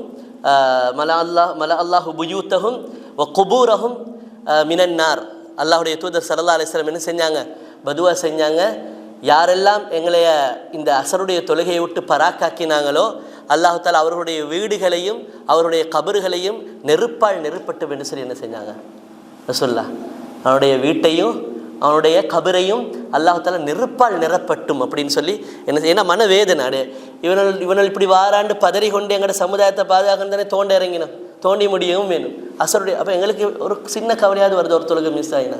மல அல்லாஹு புயூத்தஹும் வ குபூரஹும் மினன்னார். அல்லாஹுடைய தூதர் ஸல்லல்லாஹு அலைஹி வஸல்லம் என்ன செஞ்சாங்க, பதுவா செஞ்சாங்க, யாரெல்லாம் எங்களைய இந்த அசருடைய தொழுகையை விட்டு பராக்காக்கினாங்களோ அல்லாஹ் தஆலா அவர்களுடைய வீடுகளையும் அவருடைய கபறுகளையும் நெருப்பால் நெருப்பட்டு என்று சொல்லி என்ன செஞ்சாங்க ரசூலுல்லாஹ், அவனுடைய வீட்டையும் அவனுடைய கபரையும் அல்லாஹ் தஆலா நெருப்பால் நிரப்பட்டும் அப்படின்னு சொல்லி என்ன, ஏன்னா மனவேதனை இவனால் இப்படி வாராண்டு பதறி கொண்டு எங்களோட சமுதாயத்தை பாதுகாக்கணும் தோண்ட இறங்கினோம், தோண்டி முடியவும் வேணும் அசருடைய. அப்போ எங்களுக்கு ஒரு சின்ன கவலையாவது வருது, ஒரு தொழுகை மிஸ் ஆகினா.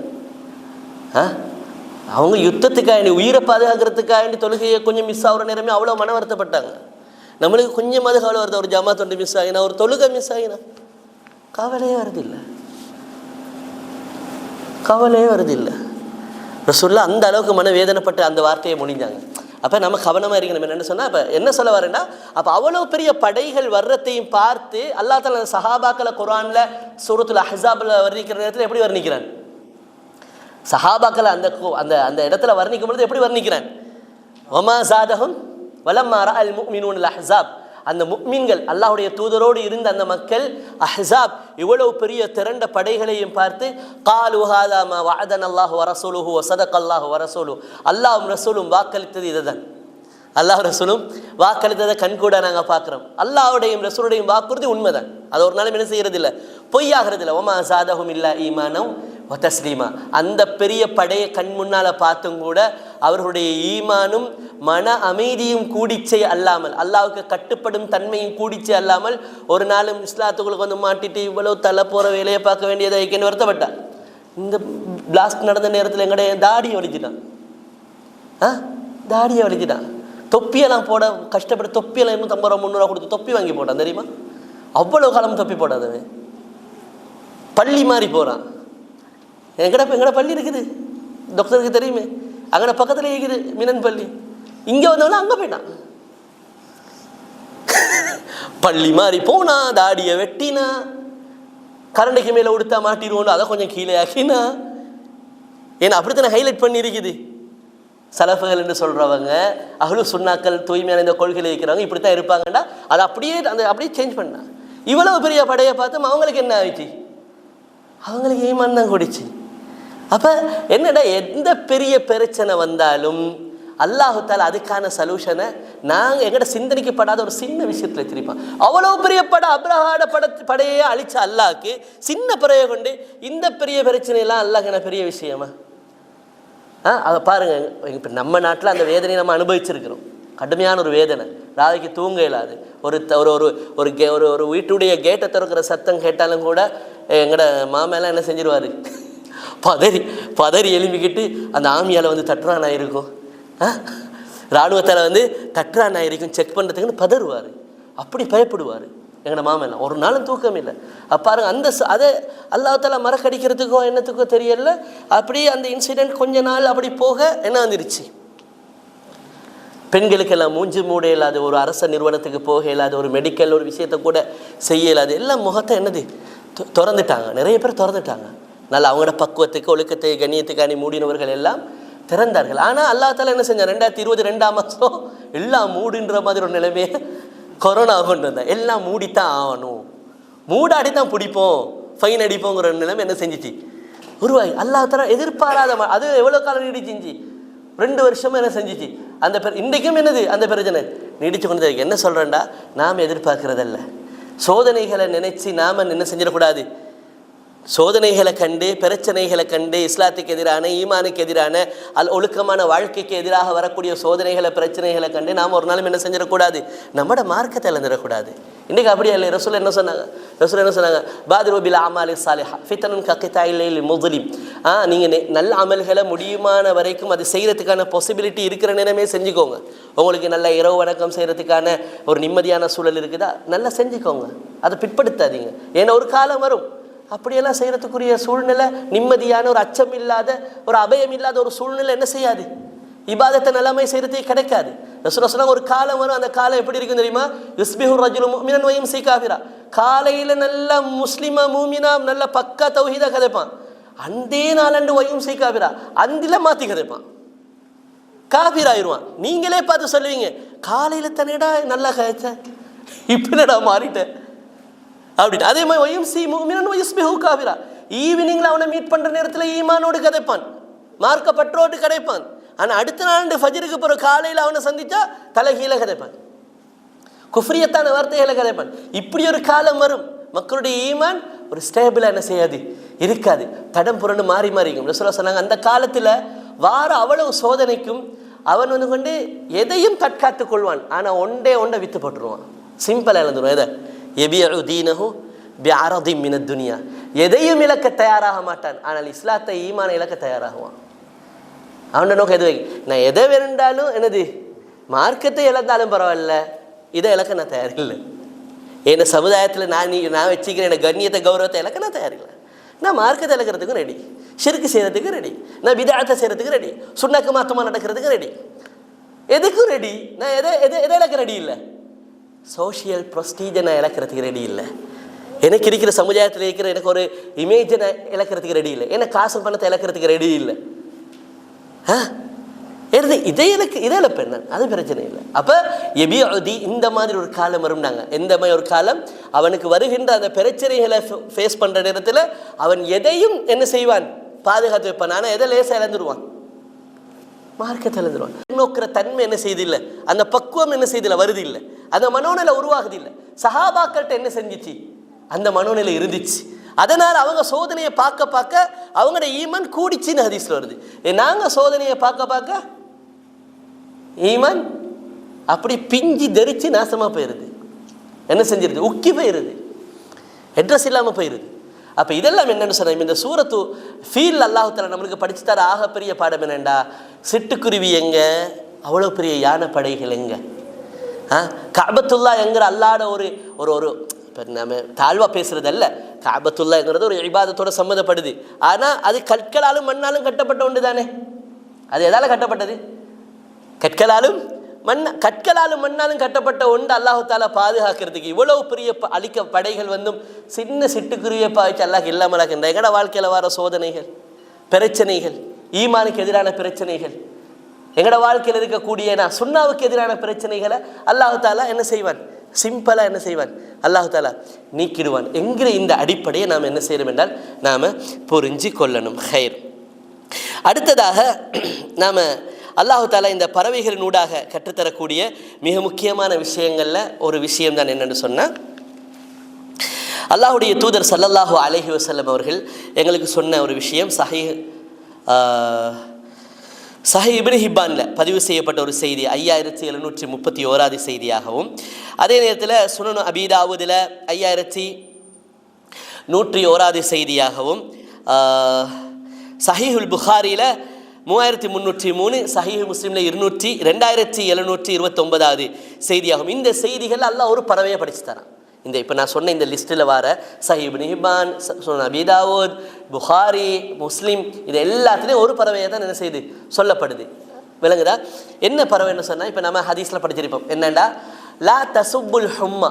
அவங்க யுத்தத்துக்காண்டி உயிரை பாதுகாக்கிறதுக்காண்டி தொழுகையை கொஞ்சம் மிஸ் ஆகிற நேரமே அவ்வளோ மன வருத்தப்பட்டாங்க. நம்மளுக்கு கொஞ்சமாவது கவலை வருது, ஒரு ஜமாத் ஒன்று மிஸ் ஆகினா, ஒரு தொழுகை மிஸ் ஆகினா கவலையே வருதில்லை, கவலையே வருதில்லை. ரசூலுல்லாஹ் அந்த அளவுக்கு மனவேதனைப்பட்டு அந்த வார்த்தையை முடிஞ்சாங்க. அப்போ நம்ம கவனமாக இருக்கணும். என்னென்னு சொன்னால், அப்போ என்ன சொல்ல வரேன்னா, அப்போ அவ்வளோ பெரிய படைகள் வர்றதையும் பார்த்து அல்லாஹ் தஆலா சஹாபாக்களை குர்ஆனில் சூரத்துல் அஹ்ஸாபில் வர்ணிக்கிற நேரத்தில் எப்படி வர்ணிக்கிறான், சஹாபாக்களை அந்த அந்த அந்த இடத்துல வர்ணிக்கும் பொழுது எப்படி வர்ணிக்கிறான், வமா ஸாதஹும் வலம்மா ரஅல் முஃமினூனல் அஹ்ஸாப். அந்த முஃமின்கள் அல்லாஹ்வுடைய தூதரோடு இருந்த அந்த மக்கள் அஹ்ஸாப் இவ்வளவு பெரிய திரண்ட படைகளையும் பார்த்து காலு ஹாதா மா வஅதனல்லாஹு வ ரசூலுஹு வ ஸதகல்லாஹு வ ரசூலுஹு, அல்லாஹ்வும் ரசூலும் வாக்களித்தது இதுதான், அல்லாஹ் ரசூலும் வாக்களித்ததை கண்கூட நாங்கள் பார்க்குறோம். அல்லாஹ்வுடையும் ரசூலுடையும் வாக்குறுதி உண்மைதான், அது ஒரு நாளும் என்ன செய்கிறது இல்லை, பொய்யாகிறது இல்லை. ஒமா ஸாதஹும் இல்லா ஈமானம் வ தஸ்லீமா. அந்த பெரிய படையை கண் முன்னால் பார்த்தும் கூட அவர்களுடைய ஈமானும் மன அமைதியும் கூடிச்சை அல்லாமல், அல்லாஹ்வுக்கு கட்டுப்படும் தன்மையும் கூடிச்சை அல்லாமல் ஒரு நாளும் இஸ்லாத்துக்குள்ள வந்து மாட்டிட்டு இவ்வளவு தலை போகிற வேலையை பார்க்க வேண்டியதை வைக்கன்னு வருத்தப்பட்டார். இந்த பிளாஸ்ட் நடந்த நேரத்தில் எங்களுடைய தாடியை வலிச்சிட்டான், தாடியை வலிச்சிட்டான். தொப்பியெல்லாம் போட கஷ்டப்பட்டு தொப்பியெல்லாம் 250 ரூபா 300 ரூபா கொடுத்து தொப்பி வாங்கி போட்டான் தெரியுமா. அவ்வளோ காலம் தொப்பி போடாதவன் பள்ளி மாறி போகிறான். எங்கட பள்ளி இருக்குது, டாக்டருக்கு தெரியுமே, அங்கே பக்கத்தில் இருக்குது மினன் பள்ளி. இங்கே வந்தவனா அங்கே போயிட்டான், பள்ளி மாறி போனா, தாடியை வெட்டினா, கரண்டைக்கு மேலே உடுத்தா மாட்டிடுவோம், அதை கொஞ்சம் கீழே ஆக்கினா. ஏன்னா அப்படித்தானே ஹைலைட் பண்ணி இருக்குது. சலஃபுகள் என்று சொல்கிறவங்க, அஹ்லு சுன்னாக்கள், தூய்மையான இந்த கொள்கையில் இருக்கிறவங்க இப்படி தான் இருப்பாங்கண்டா, அதை அப்படியே சேஞ்ச் பண்ணா. இவ்வளவு பெரிய படையை பார்த்தோம், அவங்களுக்கு என்ன ஆயிடுச்சு, அவங்களுக்கு ஈமான் தான் கூடிச்சு. அப்போ என்னடா, எந்த பெரிய பிரச்சனை வந்தாலும் அல்லாஹு தஆலா அதுக்கான சொல்யூஷனை நாங்கள் எங்கள்ட சிந்தனைக்கப்படாத ஒரு சின்ன விஷயத்தில் வச்சிருப்போம். அவ்வளோ பெரிய அப்ரஹாட படையே அழிச்ச அல்லாஹ்க்கு சின்ன படையை கொண்டு இந்த பெரிய பிரச்சனையெல்லாம் அல்லாஹ் என்ன பெரிய விஷயமா? அதை பாருங்கள், இப்போ நம்ம நாட்டில் அந்த வேதனையை நம்ம அனுபவிச்சிருக்கிறோம், கடுமையான ஒரு வேதனை, ராவைக்கு தூங்க இயலாது. ஒரு ஒரு ஒரு ஒரு வீட்டுடைய கேட்டை திறக்கிற சத்தம் கேட்டாலும் கூட எங்களோட மாமெல்லாம் என்ன செஞ்சிருவார், பதறி எழுப்பிக்கிட்டு அந்த ஆமியால் வந்து தட்டுறானா இருக்கும், இராணுவத்தால் வந்து தட்டுறானா இருக்கும், செக் பண்ணுறதுக்குன்னு பதறுவார், அப்படி பயப்படுவார் எங்களோட மாமெல்லாம். ஒரு நாளும் தூக்கம் இல்லை. பாருங்க, அந்த அதை அல்லாஹ் தஆலா மறக்கடிக்கிறதுக்கோ என்னத்துக்கோ தெரியல. அப்படியே அந்த இன்சிடெண்ட் கொஞ்ச நாள் அப்படி போக என்ன வந்துருச்சு, பெண்களுக்கெல்லாம் மூஞ்சி மூட இயலாது, ஒரு அரச நிறுவனத்துக்கு போக இயலாது, ஒரு மெடிக்கல் ஒரு விஷயத்தை கூட செய்ய இயலாது. எல்லாம் முகத்தை என்னது திறந்துட்டாங்க, நிறைய பேர் திறந்துட்டாங்க. நல்லா அவங்களோட பக்குவத்துக்கு ஒழுக்கத்தை கண்ணியத்துக்காண்டி மூடினவர்கள் எல்லாம் திறந்தார்கள். ஆனால் அல்லாஹ் தஆலா என்ன செஞ்சார், 2020 2ஆம் மாதம் எல்லாம் மூடுன்ற மாதிரி ஒரு நிலைமையை கொரோனா கொண்டு வந்தேன். எல்லாம் மூடித்தான் ஆகணும், மூடாடி தான் பிடிப்போம், ஃபைன் அடிப்போங்கிற நிலைமை என்ன செஞ்சிச்சு உருவாகி. அல்லாஹ் தஆலா எதிர்பாராத அது எவ்வளோ காலம் நீடிச்சிச்சு, 2 வருஷமாக என்ன செஞ்சிச்சு. அந்த இன்றைக்கும் என்னது அந்த பிரச்சனை நீடிச்சு கொண்டு என்ன சொல்கிறேன்டா, நாம் எதிர்பார்க்குறதல்ல, சோதனைகளை நினைச்சு நாம் என்ன செஞ்சிடக்கூடாது, சோதனைகளை கண்டு பிரச்சனைகளை கண்டு இஸ்லாத்துக்கு எதிரான ஈமானுக்கு எதிரான ஒழுக்கமான வாழ்க்கைக்கு எதிராக வரக்கூடிய சோதனைகளை பிரச்சனைகளை கண்டு நாம் ஒரு நாளும் என்ன செஞ்சிடக்கூடாது, நம்மட மார்க்கத்தை இழந்துடக்கூடாது. இன்றைக்கி அப்படியே இல்லை. ரசூல் என்ன சொன்னாங்க, பாதிரு பில் அமாலி சாலிஹா ஃபித்னன் ககிதாஇல் லைல் முஸ்லிம். நீங்கள் நல்ல அமல்களை முடியுமான வரைக்கும் அது செய்கிறதுக்கான பாசிபிலிட்டி இருக்கிற நேரமே செஞ்சுக்கோங்க. உங்களுக்கு நல்ல இரவு வணக்கம் செய்கிறதுக்கான ஒரு நிம்மதியான சூழல் இருக்குதா, நல்லா செஞ்சுக்கோங்க, அதை பிற்படுத்தாதீங்க. ஏன்னா ஒரு காலம் வரும் அப்படியெல்லாம் செய்கிறதுக்குரிய சூழ்நிலை, நிம்மதியான ஒரு அச்சம் இல்லாத ஒரு அபயம் இல்லாத ஒரு சூழ்நிலை என்ன செய்யாது இபாதத்தை நல்லாமை செய்யறதுக்கு கிடைக்காது. ரசூலுல்லாஹ் சொன்னாங்க ஒரு காலம் வரும், அந்த காலம் எப்படி இருக்கும் தெரியுமா? யுஸ்பிஹு ரஜுலு முஃமினன் வ யும்சி காஃபிரா. காலையில நல்ல முஸ்லிமா மூமினா நல்ல பக்கா தௌஹீதா கதைப்பான், அந்தே நாளண்டு வ யும்சி காஃபிரா, அந்தில மாத்தி கதைப்பான், காஃபிர் ஆயிடுவான். நீங்களே பார்த்து சொல்லுவீங்க, காலையில தன்னிடா நல்லா கதைச்ச, இப்படா மாறிட்ட அப்படின்னு. அதே மாதிரி வயும்சி முஃமினன் வ யுஸ்பிஹு காஃபிரா, ஈவினிங்ல அவனை மீட் பண்ற நேரத்தில் ஈமானோடு கதைப்பான், மார்க்கப்பற்றோடு கதைப்பான். ஆனால் அடுத்த நாள் ஃபஜ்ருக்கு பிறகு காலையில் அவனை சந்திச்சா தலைகீழ கதைப்பான், குஃப்ரியத்தான வார்த்தைகளை கதைப்பான். இப்படி ஒரு காலம் வரும், மக்களுடைய ஈமான் ஒரு ஸ்டேபிளாக என்ன செய்யாது, இருக்காது, தடம் புரண்டு மாறி மாறிக்கும். ரசூலுல்லாஹ் சொன்னாங்க அந்த காலத்தில் வார அவ்வளவு சோதனைக்கும் அவன் வந்து கொண்டு எதையும் தற்காத்து கொள்வான், ஆனால் ஒன்றை வித்து போட்டுருவான், சிம்பிளாக எழுந்துருவான். எதை எபியு தீனஹு பிஅரதி மினத் துனியா, எதையும் இழக்க தயாராக மாட்டான், ஆனால் இஸ்லாத்தை ஈமான இழக்க தயாராகுவான். அவனோட நோக்கம் எது, நான் எதை வேண்டாலும் என்னது மார்க்கத்தை இழந்தாலும் பரவாயில்ல, இதை இழக்க நான் தயாரில்லை. என் சமுதாயத்தில் நான் வச்சுக்கிறேன் என் கண்ணியத்தை கௌரவத்தை இழக்க நான் தயாரில்லை. நான் மார்க்கத்தை இழக்கிறதுக்கும் ரெடி, ஷிர்க் செய்கிறதுக்கு ரெடி, நான் பிதஅத்தை செய்கிறதுக்கு ரெடி, சுன்னக்கு மாத்தமாக நடக்கிறதுக்கு ரெடி, எதுக்கும் ரெடி. நான் எதை இழக்க ரெடி இல்லை, சோஷியல் ப்ரொஸ்டீஜை நான் இழக்கிறதுக்கு ரெடி இல்லை, எனக்கு இருக்கிற சமுதாயத்தில் இருக்கிற எனக்கு ஒரு இமேஜை நான் இழக்கிறதுக்கு ரெடி இல்லை, எனக்கு காசு பணத்தை இழக்கிறதுக்கு ரெடி இல்லை. இதை இழப்பேன் நான், அது பிரச்சனை இல்லை. அப்போ எபியதி இந்த மாதிரி ஒரு காலம் வரும்னாங்க. எந்த மாதிரி ஒரு காலம் அவனுக்கு வருகின்ற அந்த பிரச்சனைகளை ஃபேஸ் பண்ணுற நேரத்தில் அவன் எதையும் என்ன செய்வான், பாதுகாத்து வைப்பான். ஆனால் எதை லேசாக இழந்துருவான், மார்க்கத்தை இழந்துருவான். நோக்கிற தன்மை என்ன செய்தில்லை, அந்த பக்குவம் என்ன செய்தில்லை, வருது இல்லை, அந்த மனோநிலை உருவாகுது இல்லை. சஹாபாக்கள்கிட்ட என்ன செஞ்சிச்சு, அந்த மனோநிலை இருந்துச்சு. அதனால் அவங்க சோதனையை பார்க்க பார்க்க அவங்களோட ஈமான் கூடிச்சின்னு ஹதீஸ்ல வருது. நாங்கள் சோதனையை பார்க்க பார்க்க ஈமான் அப்படி பிஞ்சி தரிச்சு நாசமாக போயிடுது, என்ன செஞ்சிருது, உக்கி போயிடுது, அட்ரஸ் இல்லாமல் போயிடுது. அப்போ இதெல்லாம் என்னென்னு சொன்ன இந்த சூரத்து ஃபீல் அல்லாஹ் தஆலா நம்மளுக்கு படிச்சு தர ஆகப்பெரிய பாடம் என்னெண்டா, சிட்டுக்குருவி எங்க, அவ்வளோ பெரிய யானை படைகள் எங்க, கஅபத்துல்லா என்கிற அல்லாட ஒரு ஒரு ஒரு இப்போ நம்ம தாழ்வாக பேசுறது அல்ல, கஅபத்துல்லாங்கிறது ஒரு இபாதத்தோட சம்மந்தப்படுது. ஆனால் அது கற்களாலும் மண்ணாலும் கட்டப்பட்ட ஒன்று தானே. அது எதால் கட்டப்பட்டது, கற்களாலும் மண்ணாலும் கட்டப்பட்ட ஒன்று. அல்லாஹ் தஆலா பாதுகாக்கிறதுக்கு இவ்வளவு பெரிய அழிக்க படைகள் வந்தும் சின்ன சிட்டுக்குருவியை பாய்ச்சி அல்லாஹ் இல்லாமல் இருக்கின்ற எங்கட வாழ்க்கையில் வர சோதனைகள், பிரச்சனைகள், ஈமானுக்கு எதிரான பிரச்சனைகள், எங்கட வாழ்க்கையில் இருக்கக்கூடிய சுன்னாவுக்கு எதிரான பிரச்சனைகளை அல்லாஹ் தஆலா என்ன செய்வான், சிம்பிளாக என்ன செய்வான், அல்லாஹ் தஆலா நீக்கிடுவான் என்கிற இந்த அடிப்படையை நாம் என்ன செய்யணும் என்றால் நாம் புரிஞ்சு கொள்ளணும். ஹைர். அடுத்ததாக நாம் அல்லாஹ் தஆலா இந்த பறவைகளினூடாக கற்றுத்தரக்கூடிய மிக முக்கியமான விஷயங்களில் ஒரு விஷயம் தான் என்னென்னு சொன்னால், அல்லாஹுடைய தூதர் ஸல்லல்லாஹு அலைஹி வஸல்லம் அவர்கள் எங்களுக்கு சொன்ன ஒரு விஷயம் சஹீஹ் இப்னு ஹிப்பானில் பதிவு செய்யப்பட்ட ஒரு செய்தி, 5731 செய்தியாகவும், அதே நேரத்தில் சுனன் அபீ தாவூதில் 5101 செய்தியாகவும், சஹீஹுல் புகாரியில் 3303, சஹீஹ் முஸ்லிமில் 2729 செய்தியாகும். இந்த செய்திகள் அல்லாஹ் ஒரு பறவையை படிச்சு தரான். இந்த இப்போ நான் சொன்ன இந்த லிஸ்ட்டில் வர சஹீஹ் இப்னு ஹிப்பான், சுனன் அபீ தாவூத், புகாரி, முஸ்லிம், இது எல்லாத்துலேயும் ஒரு பறவையை தான் என்ன செய்யுது சொல்லப்படுது. விளங்குதா? என்ன பறவைன்னு சொன்னால், இப்போ நம்ம ஹதீஸில் படிச்சிருப்போம், என்னண்டா லா தசுப்புல் ஹும்மா,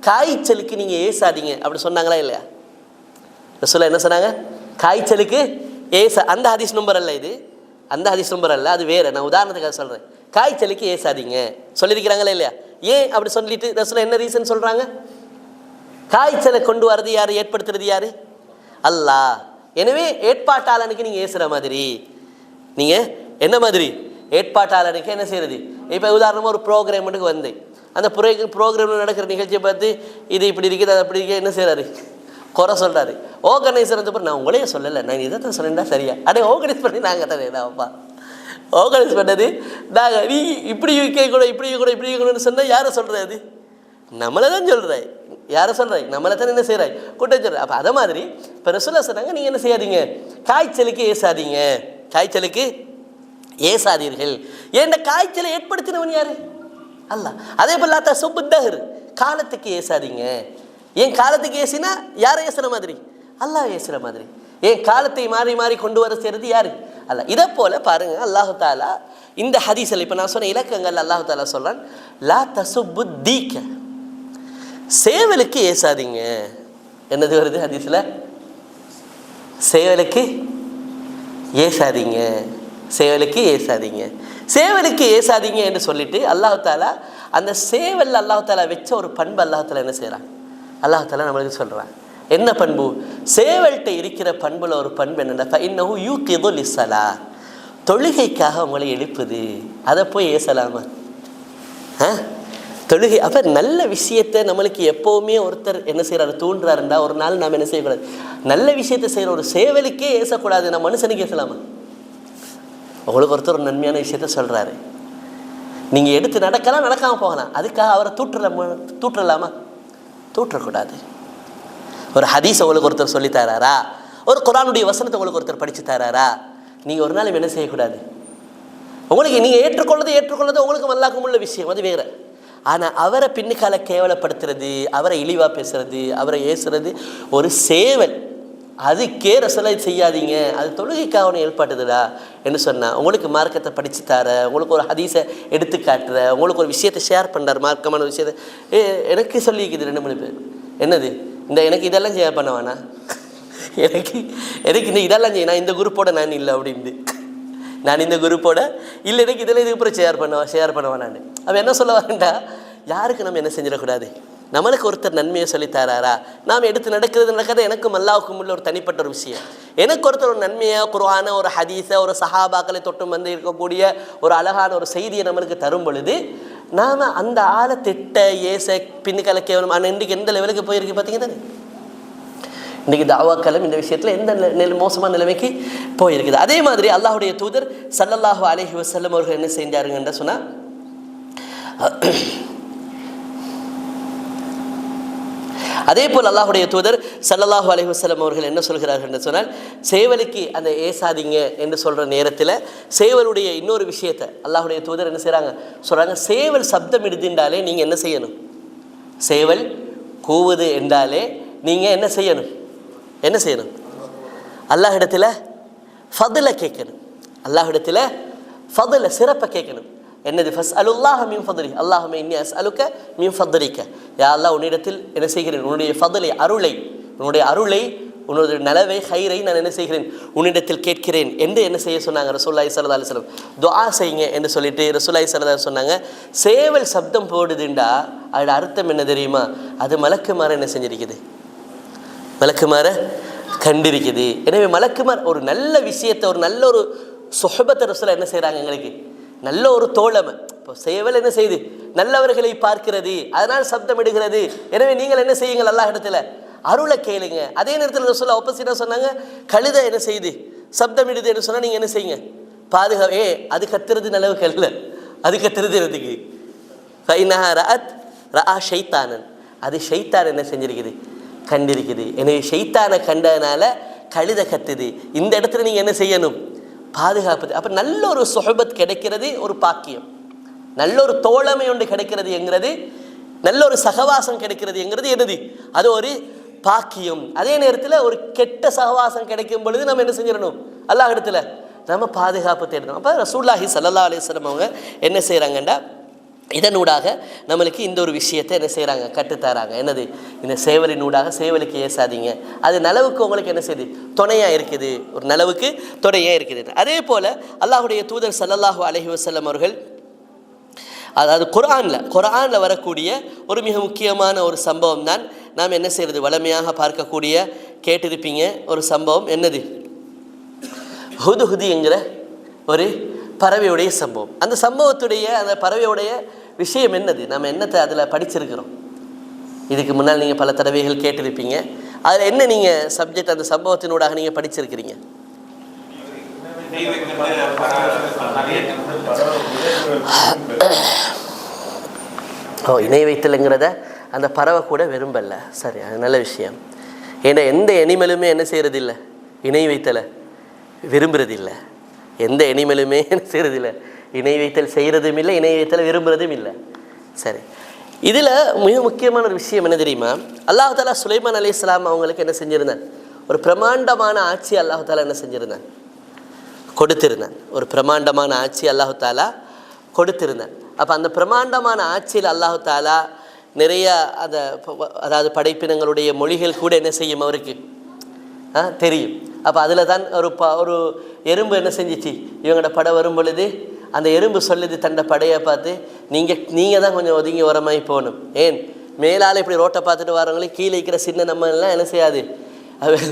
காய்ச்சலுக்கு நீங்கள் ஏசாதீங்க அப்படி சொன்னாங்களா இல்லையா? ரசூலுல்லாஹ் என்ன சொன்னாங்க, காய்ச்சலுக்கு அந்த ஹதீஸ் நம்பர் அல்ல இது, அந்த ஹதீஸ் நம்பர் அல்ல, அது வேறு. நான் உதாரணத்துக்காக சொல்கிறேன். காய்ச்சலுக்கு ஏசாதீங்க சொல்லியிருக்கிறாங்களா இல்லையா? ஏன் அப்படி சொல்லிட்டு ரசூலுல்லாஹ் என்ன ரீசன் சொல்கிறாங்க? காய்ச்சலை கொண்டு வரது யார், ஏற்படுத்துறது யார்? அல்லாஹ். எனவே ஏற்பாட்டாளனுக்கு நீங்கள் ஏசுகிற மாதிரி, நீங்கள் என்ன மாதிரி ஏற்பாட்டாளனுக்கு என்ன செய்கிறது? இப்போ உதாரணமாக ஒரு ப்ரோக்ராமுக்கு வந்து அந்த ப்ரோக்ராமில் நடக்கிற நிகழ்ச்சியை பார்த்து இது இப்படி இருக்குது அது அப்படி இருக்குது என்ன செய்கிறாரு, குறை சொல்கிறாரு. ஆர்கனைசர் வந்து நான் உங்களையே சொல்லலை, நான் இதை தான் சொன்னேன்டா சரியா, அடே ஆர்கனைஸ் பண்ணி நாங்கள் தானே அப்பா ஆர்கனைஸ் பண்ணது நாங்கள், நீ இப்படி கூட இப்படி கூட இப்படி கூடன்னு சொன்னால் யாரை சொல்கிறது? நம்மளை தான் சொல்கிறாய். யாரை சொல்கிறாய்? நம்மளை தான் என்ன செய்கிறாய், கூட்டம் சொல்கிறாய். அப்போ அதை மாதிரி இப்போ ரசூலுல்லாஹ் சொன்னாங்க, நீங்கள் என்ன செய்யாதீங்க, காய்ச்சலுக்கு ஏசாதீங்க, காய்ச்சலுக்கு ஏசாதீர்கள். ஏன் காய்ச்சலை ஏற்படுத்தினவன் யார்? அல்லாஹ். அதே போல் லா தசுப்புத்தஹர், காலத்துக்கு ஏசாதீங்க. ஏன் காலத்துக்கு ஏசினா யாரை ஏசுகிற மாதிரி? அல்லாஹ் ஏசுகிற மாதிரி. ஏன் காலத்தை மாறி மாறி கொண்டு வர செய்கிறது யாரு? அல்ல. இதை போல பாருங்க, அல்லாஹு தாலா இந்த ஹதீஸில் இப்போ நான் சொன்ன இலக்கங்கள் அல்லாஹு தாலா சொல்றான், லா தசுப்பு தீக்க, சேவலுக்கு ஏசாதீங்க. என்னது வருது ஹதீஸில்? சேவலுக்கு ஏசாதீங்க, சேவலுக்கு ஏசாதீங்க, சேவலுக்கு ஏசாதீங்க என்று சொல்லிட்டு அல்லாஹு தாலா அந்த சேவல் அல்லாஹு தாலா வச்ச ஒரு பண்பு அல்லாஹு தாலா என்ன செய்கிறான்? அல்லாஹு தாலா நம்மளுக்கு சொல்கிறான். என்ன பண்பு? சேவல்கிட்ட இருக்கிற பண்புல ஒரு பண்பு என்னன்னா, யூகிது லிஸ்ஸலா, தொழுகைக்காக உங்களை எழுப்புது. அதை போய் ஏசலாமா? தொழுகை. அப்போ நல்ல விஷயத்தை நம்மளுக்கு எப்போவுமே ஒருத்தர் என்ன செய்கிறாரு, தூண்டுறாருண்டா ஒரு நாள் நாம் என்ன செய்யக்கூடாது? நல்ல விஷயத்தை செய்கிற ஒரு சேவலுக்கே ஏசக்கூடாது, நம்ம மனுஷனுக்கு ஏசலாமா? உங்களுக்கு ஒருத்தர் ஒரு நன்மையான விஷயத்த சொல்கிறாரு, நீங்கள் எடுத்து நடக்கலாம், நடக்காமல் போகலாம், அதுக்காக அவரை தூற்றலாமா? தூற்றக்கூடாது. ஒரு ஹதீஸ் உங்களுக்கு ஒருத்தர் சொல்லி தராரா, ஒரு குர்ஆனுடைய வசனத்தை உங்களுக்கு ஒருத்தர் படித்து தராரா, நீங்கள் ஒரு நாள் என்ன செய்யக்கூடாது? உங்களுக்கு நீங்கள் ஏற்றுக்கொள்ளது உங்களுக்கு அல்லாஹ்வுக்கு உள்ள விஷயம், அது வேறு. ஆனால் அவரை பின்னுக்கால கேவலப்படுத்துறது, அவரை இழிவாக பேசுறது, அவரை ஏசுறது ஒரு சேவல். அதுக்கே ரசூலுல்லாஹ் செய்யாதீங்க, அது தொழுகைக்காக ஒன்று ஏற்பாட்டுதுடா என்று சொன்னால், உங்களுக்கு மார்க்கத்தை படித்து தர, உங்களுக்கு ஒரு ஹதீஸை எடுத்து காட்டுற, உங்களுக்கு ஒரு விஷயத்தை ஷேர் பண்ணுறார், மார்க்கமான ஒரு விஷயத்தை எனக்கு சொல்லியிருக்குது 2-3 பேர். என்னது? எனக்கு இதெல்லாம் ஷேர் பண்ணவானா, எனக்கு இந்த இதெல்லாம் செய்ய, நான் இந்த குரூப்போட நான் இல்லை அப்படின்ட்டு, நான் இந்த குரூப்போட இல்லை, எனக்கு இதெல்லாம் இதுக்கப்புறம் ஷேர் பண்ணுவேன் நான். அவன் என்ன சொல்ல வரேன்டா, யாருக்கு நம்ம என்ன செஞ்சிடக்கூடாது? நம்மளுக்கு ஒருத்தர் நன்மையை சொல்லித்தராரா, நாம் எடுத்து நடக்காத எனக்கும் அல்லாஹ்வுக்கும் உள்ள ஒரு தனிப்பட்ட ஒரு விஷயம். எனக்கு ஒருத்தர் ஒரு நன்மையை, குர்ஆனை, ஒரு ஹதீஸை, ஒரு சஹாபாக்களை தொட்டும் வந்து இருக்கக்கூடிய ஒரு அழகான ஒரு செய்தியை நம்மளுக்கு தரும் பொழுது, நாம் அந்த ஆளை திட்ட ஏச பின்னுக்கால கேவலம். ஆனால் இன்றைக்கு எந்த லெவலுக்கு போயிருக்கு பார்த்தீங்க தானே? இன்றைக்கி தாவாக்களும் இந்த விஷயத்தில் எந்த மோசமான நிலைமைக்கு போயிருக்குது. அதே மாதிரி அல்லாஹ்வுடைய தூதர் ஸல்லல்லாஹு அலைஹி வஸல்லம் அவர்கள் என்ன செஞ்சாருங்கன்ற சொன்னால், அதே போல் அல்லாஹ்வுடைய தூதர் ஸல்லல்லாஹு அலைஹி வஸல்லம் அவர்கள் என்ன சொல்கிறார்கள் என்று சொன்னால், சேவலுக்கு அந்த ஏசாதீங்க என்று சொல்கிற நேரத்தில் சேவலுடைய இன்னொரு விஷயத்தை அல்லாஹ்வுடைய தூதர் என்ன சொல்கிறாங்க, சேவல் சப்தம் இடுதுன்றாலே நீங்கள் என்ன செய்யணும்? சேவல் கூவுது என்றாலே நீங்கள் என்ன செய்யணும்? அல்லாஹ்விடத்தில் ஃபதுல கேட்கணும், அல்லாஹ்விடத்தில் ஃபதுல சிறப்பை கேட்கணும். என்னது? ஃபஸ்அலுல்லாஹ மின் ஃபதுலி, அல்லாஹும்ம இன்னி அஸ்அலுக மின் ஃபதுலிக, யா அல்லாஹ் உன்னிடத்தில் என்ன செய்கிறேன்? உன்னுடைய ஃபதுலை, அருளை, உன்னுடைய நலவை, ஹைரை நான் என்ன செய்கிறேன்? உன்னிடத்தில் கேட்கிறேன் என்று என்ன செய்ய சொன்னாங்க ரசூலுல்லாஹி ஸல்லல்லாஹு அலைஹி வஸல்லம்? துஆ செய்யுங்க என்று சொல்லிட்டு ரசூலுல்லாஹி ஸல்லல்லாஹு அலைஹி வஸல்லம் சொன்னாங்க, சேவல் சப்தம் போடுதுண்டா அதோட அர்த்தம் என்ன தெரியுமா? அது மலக்குமார என்ன செஞ்சிருக்குது? மலக்குமார கண்டிருக்குது. எனவே மலக்குமார் ஒரு நல்ல விஷயத்தை, ஒரு நல்ல ஒரு சுஹபத்தை ரசூலுல்லாஹ் என்ன செய்கிறாங்க? எங்களுக்கு நல்ல ஒரு தோழமை. இப்போ சேவல் என்ன செய்யுது? நல்லவர்களை பார்க்கிறது, அதனால் சப்தம் இடுகிறது. எனவே நீங்கள் என்ன செய்யுங்கள்? அல்லாஹ் இடத்துல அருளை கேளுங்க. அதே நேரத்தில் ரசூலுல்லாஹ் ஆப்போசிட்டாக சொன்னாங்க, கழுதை என்ன செய்யுது? சப்தம் இடுது என்று சொன்னால் நீங்கள் என்ன செய்யுங்க? பாதுகாவே, அது கத்துறது நல்லவுக்கு அல்ல, அது கத்துறது எதுக்கு? ஃபைனஹா ரஆ ஷைத்தானன், அது ஷைத்தான் என்ன செஞ்சிருக்குது? கண்டிருக்குது. எனவே ஷைத்தானை கண்டதுனால கழுதை கத்துது. இந்த இடத்துல நீங்கள் என்ன செய்யணும்? பாதுகாப்பது. அப்போ நல்ல ஒரு சுஹபத் கிடைக்கிறது ஒரு பாக்கியம், நல்ல ஒரு தோழமை ஒன்று கிடைக்கிறது என்கிறது, நல்ல ஒரு சகவாசம் கிடைக்கிறது என்கிறது என்னது? அது ஒரு பாக்கியம். அதே நேரத்தில் ஒரு கெட்ட சகவாசம் கிடைக்கும் பொழுது நம்ம என்ன செஞ்சிடணும்? அல்லாஹ் இடத்துல நம்ம பாதுகாப்பு தேடணும். அப்போ ரசூலுல்லாஹி ஸல்லல்லாஹு அலைஹி வஸல்லம் அவங்க என்ன செய்கிறாங்கண்டா, இதனூடாக நம்மளுக்கு இந்த ஒரு விஷயத்தை என்ன செய்கிறாங்க? கற்றுத்தராங்க. என்னது? இந்த சேவலினூடாக சேவலுக்கு ஏசாதீங்க, அது நலவுக்கு உங்களுக்கு என்ன செய்யுது? துணையாக இருக்குது, ஒரு நலவுக்கு துணையாக இருக்குது. அதே போல் அல்லாஹ்வுடைய தூதர் ஸல்லல்லாஹு அலைஹி வஸல்லம் அவர்கள், அதாவது குர்ஆனில் வரக்கூடிய ஒரு மிக முக்கியமான ஒரு சம்பவம் தான் நாம் என்ன செய்கிறது? வளமையாக பார்க்கக்கூடிய கேட்டிருப்பீங்க ஒரு சம்பவம். என்னது? ஹுதுஹுது என்கிற ஒரு பறவையுடைய சம்பவம். அந்த சம்பவத்துடைய, அந்த பறவையுடைய விஷயம் என்னது? நம்ம என்னத்தை அதில் படிச்சிருக்கிறோம்? இதுக்கு முன்னால் நீங்கள் பல தடவைகள் கேட்டிருப்பீங்க. அதில் என்ன நீங்கள் சப்ஜெக்ட், அந்த சம்பவத்தினூடாக நீங்கள் படிச்சிருக்கிறீங்க? இணை வைத்தலுங்கிறத அந்த பறவை கூட விரும்பல. சரி, அது நல்ல விஷயம். ஏன்னா எந்த அனிமலுமே என்ன செய்கிறதில்லை? இணை வைத்தலை விரும்புறதில்லை. எந்த அனிமலுமே என்ன செய்கிறதில்லை? இணை வைத்தல் செய்கிறதும் இல்லை, இணை வைத்தலை விரும்புகிறதும் இல்லை. சரி, இதில் மிக முக்கியமான ஒரு விஷயம் என்ன தெரியுமா? அல்லாஹ் தஆலா சுலைமான் அலைஹிஸ்ஸலாம் அவங்களுக்கு என்ன செஞ்சுருந்தார்? ஒரு பிரமாண்டமான ஆட்சி அல்லாஹ் தாலா என்ன செஞ்சிருந்தான், கொடுத்திருந்தான். ஒரு பிரமாண்டமான ஆட்சி அல்லாஹ் தாலா கொடுத்திருந்தான். அப்போ அந்த பிரமாண்டமான ஆட்சியில் அல்லாஹ் தாலா நிறைய அதாவது படைப்பினங்களுடைய மொழிகள் கூட என்ன செய்யும் அவருக்கு தெரியும். அப்போ அதில் தான் ஒரு எறும்பு என்ன செஞ்சிச்சு, இவங்களோட படை வரும் பொழுது அந்த எறும்பு சொல்லுது தன்னை படையை பார்த்து, நீங்கள் தான் கொஞ்சம் ஒதுங்கி உரமாகி போகணும். ஏன் மேலால் இப்படி ரோட்டை பார்த்துட்டு வரவங்களே கீழே இருக்கிற சின்ன நம்ம எல்லாம் என்ன செய்யாது,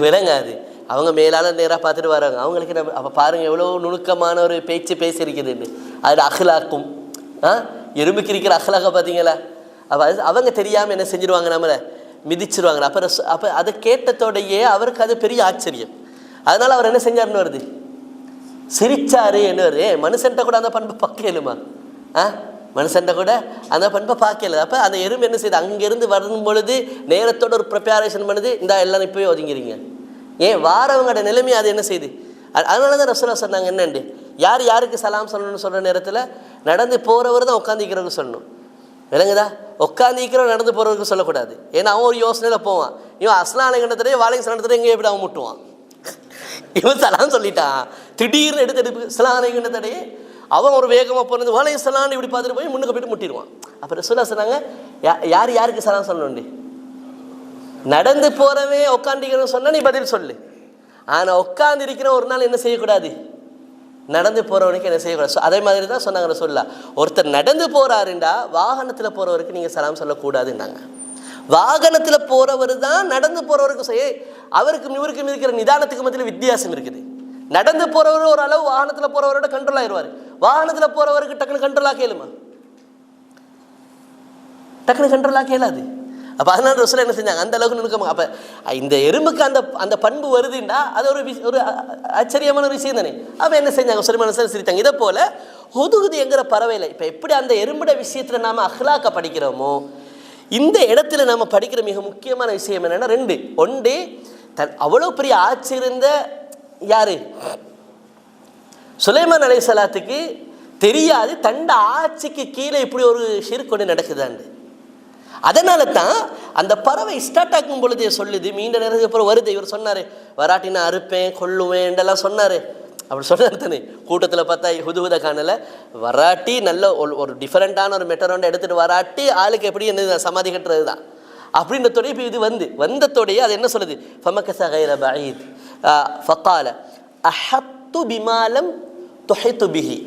விளங்காது. அவங்க மேலால் நேராக பார்த்துட்டு வராங்க, அவங்களுக்கு நம்ம அப்போ பாருங்கள் எவ்வளோ நுணுக்கமான ஒரு பேச்சு பேசியிருக்குதுன்னு. அது அஹ்லாக்கும் எறும்புக்கு இருக்கிற அஹ்லாக்கை பார்த்தீங்களா. அப்போ அவங்க தெரியாமல் என்ன செஞ்சுருவாங்க, நம்மளை மிதிச்சிருவாங்க. அப்போ அதை கேட்டதோடையே அவருக்கு அது பெரிய ஆச்சரியம். அதனால் அவர் என்ன செஞ்சார்னு வருது, சிரிச்சாரு என்ன வருது. மனுஷன்ட்ட கூட அந்த பண்பை பார்க்கலுமா, மனுஷன்ட்ட கூட அந்த பண்பை பார்க்கல. அப்போ அந்த எறும்பு என்ன செய்யுது, அங்கேருந்து வரும் பொழுது நேரத்தோட ஒரு ப்ரிப்பரேஷன் பண்ணுது, இந்த எல்லாம் இப்போயே ஒதுங்கிறீங்க. ஏன் வாரவங்களோட நிலைமை அது என்ன செய்யுது. அதனால தான் ரசூலுல்லாஹ் சொன்னாங்க என்னண்டு, யார் யாருக்கு சலாம் சொல்லணும்னு சொல்கிற நேரத்தில் நடந்து போகிறவர் தான் உட்காந்துக்கிறவருக்கு சொல்லணும். விளங்குதா, உட்காந்துக்கிறவன் நடந்து போகிறவருக்கு சொல்லக்கூடாது. ஏன்னா அவன் ஒரு யோசனையில் போவான். இவன் அஸ்லாலை கண்டத்தடைய வாழைங்க சலனத்தடைய எங்கே எப்படி அவன் முட்டுவான். இவன் சலாம் சொல்லிட்டான், திடீர்னு எடுத்து சலானை கண்டத்தடையே அவன் ஒரு வேகமாக போனது வாழைங்க சலான்னு இப்படி பார்த்துட்டு போய் முன்னுக்கு போய்ட்டு முட்டிடுவான். அப்போ ரசூலுல்லாஹ் சொன்னாங்க, யார் யாருக்கு சலாம் சொல்லணுண்டி, நடந்து போகிறவே உட்காந்துக்கிறவன் சொன்னால் நீ பதில் சொல்லு. ஆனால் உட்காந்து இருக்கிற ஒரு நாள் என்ன செய்யக்கூடாது, நடந்து போகிறவனுக்கு என்ன செய்யக்கூடாது. அதே மாதிரி தான் சொன்னாங்க ரசூலுல்லாஹ், ஒருத்தர் நடந்து போகிறாருண்டா வாகனத்தில் போகிறவருக்கு நீங்கள் சலாம் சொல்லக்கூடாதுன்னாங்க. வாகனத்தில் போகிறவர் தான் நடந்து போகிறவருக்கு செய்ய, அவருக்கும் இவருக்கும் இருக்கிற நிதானத்துக்கு மத்தியில் வித்தியாசம் இருக்குது. நடந்து போகிறவர் ஒரு அளவு வாகனத்தில் போகிறவரோட கண்ட்ரோல் ஆயிடுவார். வாகனத்தில் போகிறவருக்கு டக்குன்னு கண்ட்ரோல் ஆக்கலுமா, டக்குன்னு கண்ட்ரோல் ஆக்கலாது. அப்போ அதனால ரசூலுல்லாஹ் என்ன செஞ்சாங்க, அந்த அளவுக்கு நுணுக்கமாக. அப்போ இந்த எறும்புக்கு அந்த பண்பு வருதுண்டா அது ஒரு ஆச்சரியமான ஒரு விஷயம் தானே. அப்போ என்ன செஞ்சாங்க, சுலைமான் சிரித்தாங்க. இதை போல் ஹுதுஹுது என்கிற பறவையில் இப்போ எப்படி அந்த எறும்புட விஷயத்தில் நாம் அஹ்லாக்க படிக்கிறோமோ, இந்த இடத்துல நாம் படிக்கிற மிக முக்கியமான விஷயம் என்னென்னா ரெண்டு. ஒன்று, அவ்வளோ பெரிய ஆட்சி இருந்த யார், சுலைமான் அலைஹிஸ்ஸலாத்துக்கு தெரியாது தண்ட ஆட்சிக்கு கீழே இப்படி ஒரு ஷிர்க் கொண்டு நடக்குதாண்டு. அதனால தான் அந்த பறவை ஸ்டார்ட் ஆகும் பொழுதே சொல்லுது, மீண்ட நேரத்துக்கு அப்புறம் வருது. இவர் சொன்னார், வராட்டி நான் அறுப்பேன் கொல்லுவேன்டெல்லாம் சொன்னார். அப்படி சொன்னார் தானே. கூட்டத்தில் பார்த்தா ஹுதுஹுத காணலை, வராட்டி நல்ல ஒரு டிஃப்ரெண்ட்டான ஒரு மெட்டரோண்டை எடுத்துகிட்டு வராட்டி ஆளுக்கு எப்படி என்ன சமாதி கட்டுறது தான் அப்படின்றதோடைய இப்போ இது வந்ததோடைய அது என்ன சொல்லுது, ஃபமகஸ கைர பஈத் ஃபகால அஹத்து பிமாலம் துஹிது பிஹி,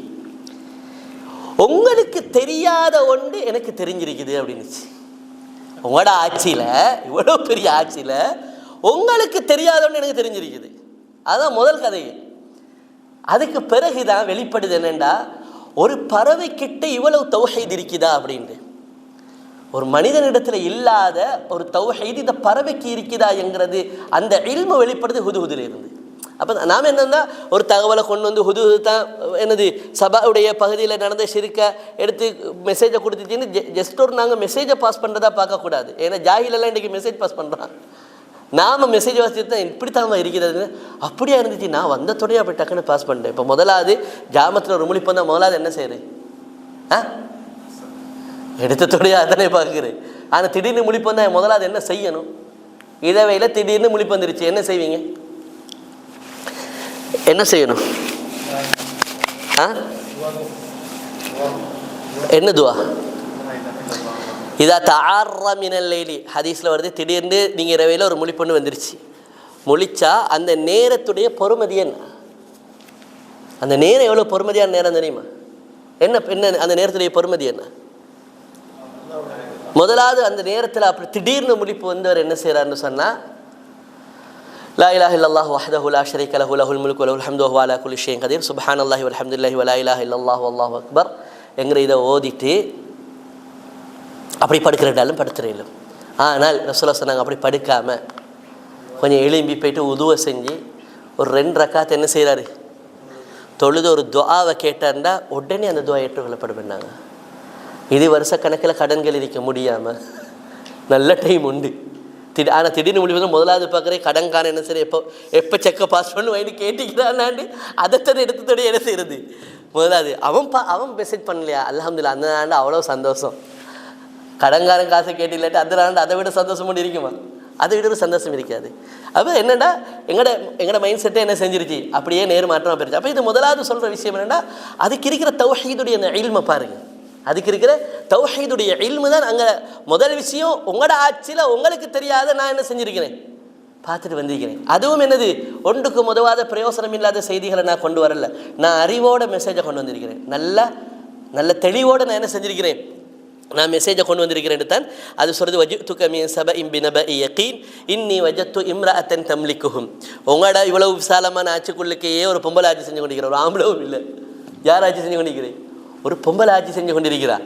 உங்களுக்கு தெரியாத ஒன்று எனக்கு தெரிஞ்சிருக்குது அப்படின்னுச்சு. உங்களோட ஆட்சியில், இவ்வளோ பெரிய ஆட்சியில் உங்களுக்கு தெரியாத ஒன்று எனக்கு தெரிஞ்சிருக்குது. அதுதான் முதல் கதை. அதுக்கு பிறகுதான் வெளிப்படுது என்னென்னா, ஒரு பறவை கிட்ட இவ்வளவு தௌஹீத் இருக்குதா அப்படின்ட்டு. ஒரு மனிதனிடத்தில் இல்லாத ஒரு தௌஹீத் இந்த பறவைக்கு இருக்குதா என்கிறது அந்த இல்மு வெளிப்படுது ஹுதுஹுதில் இருந்து. அப்போ நாம் என்னன்னா ஒரு தகவலை கொண்டு வந்து ஹுதுஹுது தான் என்னது சபாவுடைய பகுதியில் நடந்த ஷிர்க்க எடுத்து மெசேஜை கொடுத்துச்சின்னு ஜஸ்ட் ஒரு நாங்கள் மெசேஜை பாஸ் பண்ணுறதா பார்க்கக்கூடாது. ஏன்னா ஜாஹிலெல்லாம் இன்றைக்கி மெசேஜ் பாஸ் பண்ணுறான். நாம் மெசேஜ் வாசிட்டு தான் இப்படி தான் இருக்கிறது. அப்படியா இருந்துச்சு, நான் வந்தத்தோடையே அப்படி டக்குன்னு பாஸ் பண்ணிட்டேன். இப்போ முதலாவது ஜாமத்தில் ஒரு முழிப்பு வந்தால் முதலாவது என்ன செய்யுது, எடுத்தத்தோடைய அதனை பார்க்குறேன். ஆனால் திடீர்னு முழிப்பு வந்தால் முதலாவது என்ன செய்யணும், இளவையில் திடீர்னு முழிப்பு வந்துருச்சு, என்ன செய்வீங்க, என்ன செய்யணும், என்ன துவா, இதா தஆர்ர மினல் லைலி ஹதீஸில் வருது, திடீர்னு நீங்கள் இரவையில் ஒரு முழிப்பொண்ணு வந்துருச்சு, முழிச்சா அந்த நேரத்துடைய பொறுமதி என்ன, அந்த நேரம் எவ்வளோ பொறுமதியான நேரம் தெரியுமா, என்ன என்ன அந்த நேரத்துடைய பொறுமதி என்ன. முதலாவது அந்த நேரத்தில் அப்படி திடீர்னு முழிப்பு வந்தவர் என்ன செய்கிறாருன்னு சொன்னால், லா இலாஹ இல்லல்லாஹு வஹ்தஹு லா ஷரீக லஹு லஹுல் முல்கு வலஹுல் ஹம்து வஹுவ அலா குல்லி ஷைஇன் கதீர் சுப்ஹானல்லாஹி வல்ஹம்துலில்லாஹி வலா இலாஹ இல்லல்லாஹு வல்லாஹு அக்பர் என்கிற இதை ஓதிட்டு அப்படி படுக்கிறதாலும் படுத்துறையிலும். ஆனால் ரசூலுல்லாஹ் சொன்னாங்க அப்படி படுக்காமல் கொஞ்சம் எழும்பி போய்ட்டு உதுவை செஞ்சு ஒரு 2 ரக்காத் என்ன செய்கிறாரு, தொழுது ஒரு துஆவை கேட்டார்னா உடனே அந்த துஆ ஏற்றுக்கொள்ளப்படுவேன்னாங்க. இது வருஷக்கணக்கில் கடன்கள் இருக்க முடியாமல் நல்ல டைம் உண்டு. ஆனால் திடீர்னு முடிவு முதலாவது பார்க்குறேன் கடன்காரன் என்ன சரி எப்போ செக்கை பாஸ் பண்ணு வாங்கி கேட்டிக்கிறான்னாண்டு அதைத்தான் எடுத்ததோடைய என்ன செய்கிறது. முதலாவது அவன் மெசேஜ் பண்ணலையா, அல்ஹம்துலில்லாஹ் அந்த நாண்டு அவ்வளோ சந்தோஷம். கடன்காரன் காசை கேட்டு இல்லாட்டி அந்த நாண்டு அதை விட சந்தோஷம் பண்ணி இருக்குமா, அதை விட ஒரு சந்தோஷம் இருக்காது. அப்போ என்னென்னா எங்களோட மைண்ட் செட்டை என்ன செஞ்சிருச்சு, அப்படியே நேர்மாற்றமாக போயிருச்சு. அப்போ இது முதலாவது சொல்கிற விஷயம் என்னென்னா, அதுக்கு இருக்கிற தௌஹீதுடைய அந்த இல்மை பாருங்கள். அதுக்கு இருக்கிற தௌஹீதுடைய இல்மு தான் அங்கே முதல் விஷயம். உங்களோட ஆட்சியில் உங்களுக்கு தெரியாத நான் என்ன செஞ்சுருக்கிறேன், பார்த்துட்டு வந்திருக்கிறேன். அதுவும் என்னது, ஒன்றுக்கு உதவாத பிரயோசனம் இல்லாத செய்திகளை நான் கொண்டு வரல. நான் அறிவோட மெசேஜை கொண்டு வந்திருக்கிறேன். நல்ல தெளிவோடு நான் என்ன செஞ்சிருக்கிறேன், நான் மெசேஜை கொண்டு வந்திருக்கிறேன் தான் அது சொல்கிறது. வஜித்துக மின் சபஇன் பினபஇ யகீன் இன்னி வஜத்து இம்ரஅத்தன் தம்லிக்குஹும். உங்களோட இவ்வளவு விசாலமான ஆட்சிக்குள்ளுக்கையே ஒரு பொம்பளை ஆட்சி செஞ்சு கொண்டிருக்கிறேன். ஒரு ஆம்பளவும் இல்லை. யார் ஆட்சி செஞ்சு கொண்டிருக்கிறேன்? ஒரு பொம்பளை ஆட்சி செஞ்சு கொண்டிருக்கிறா.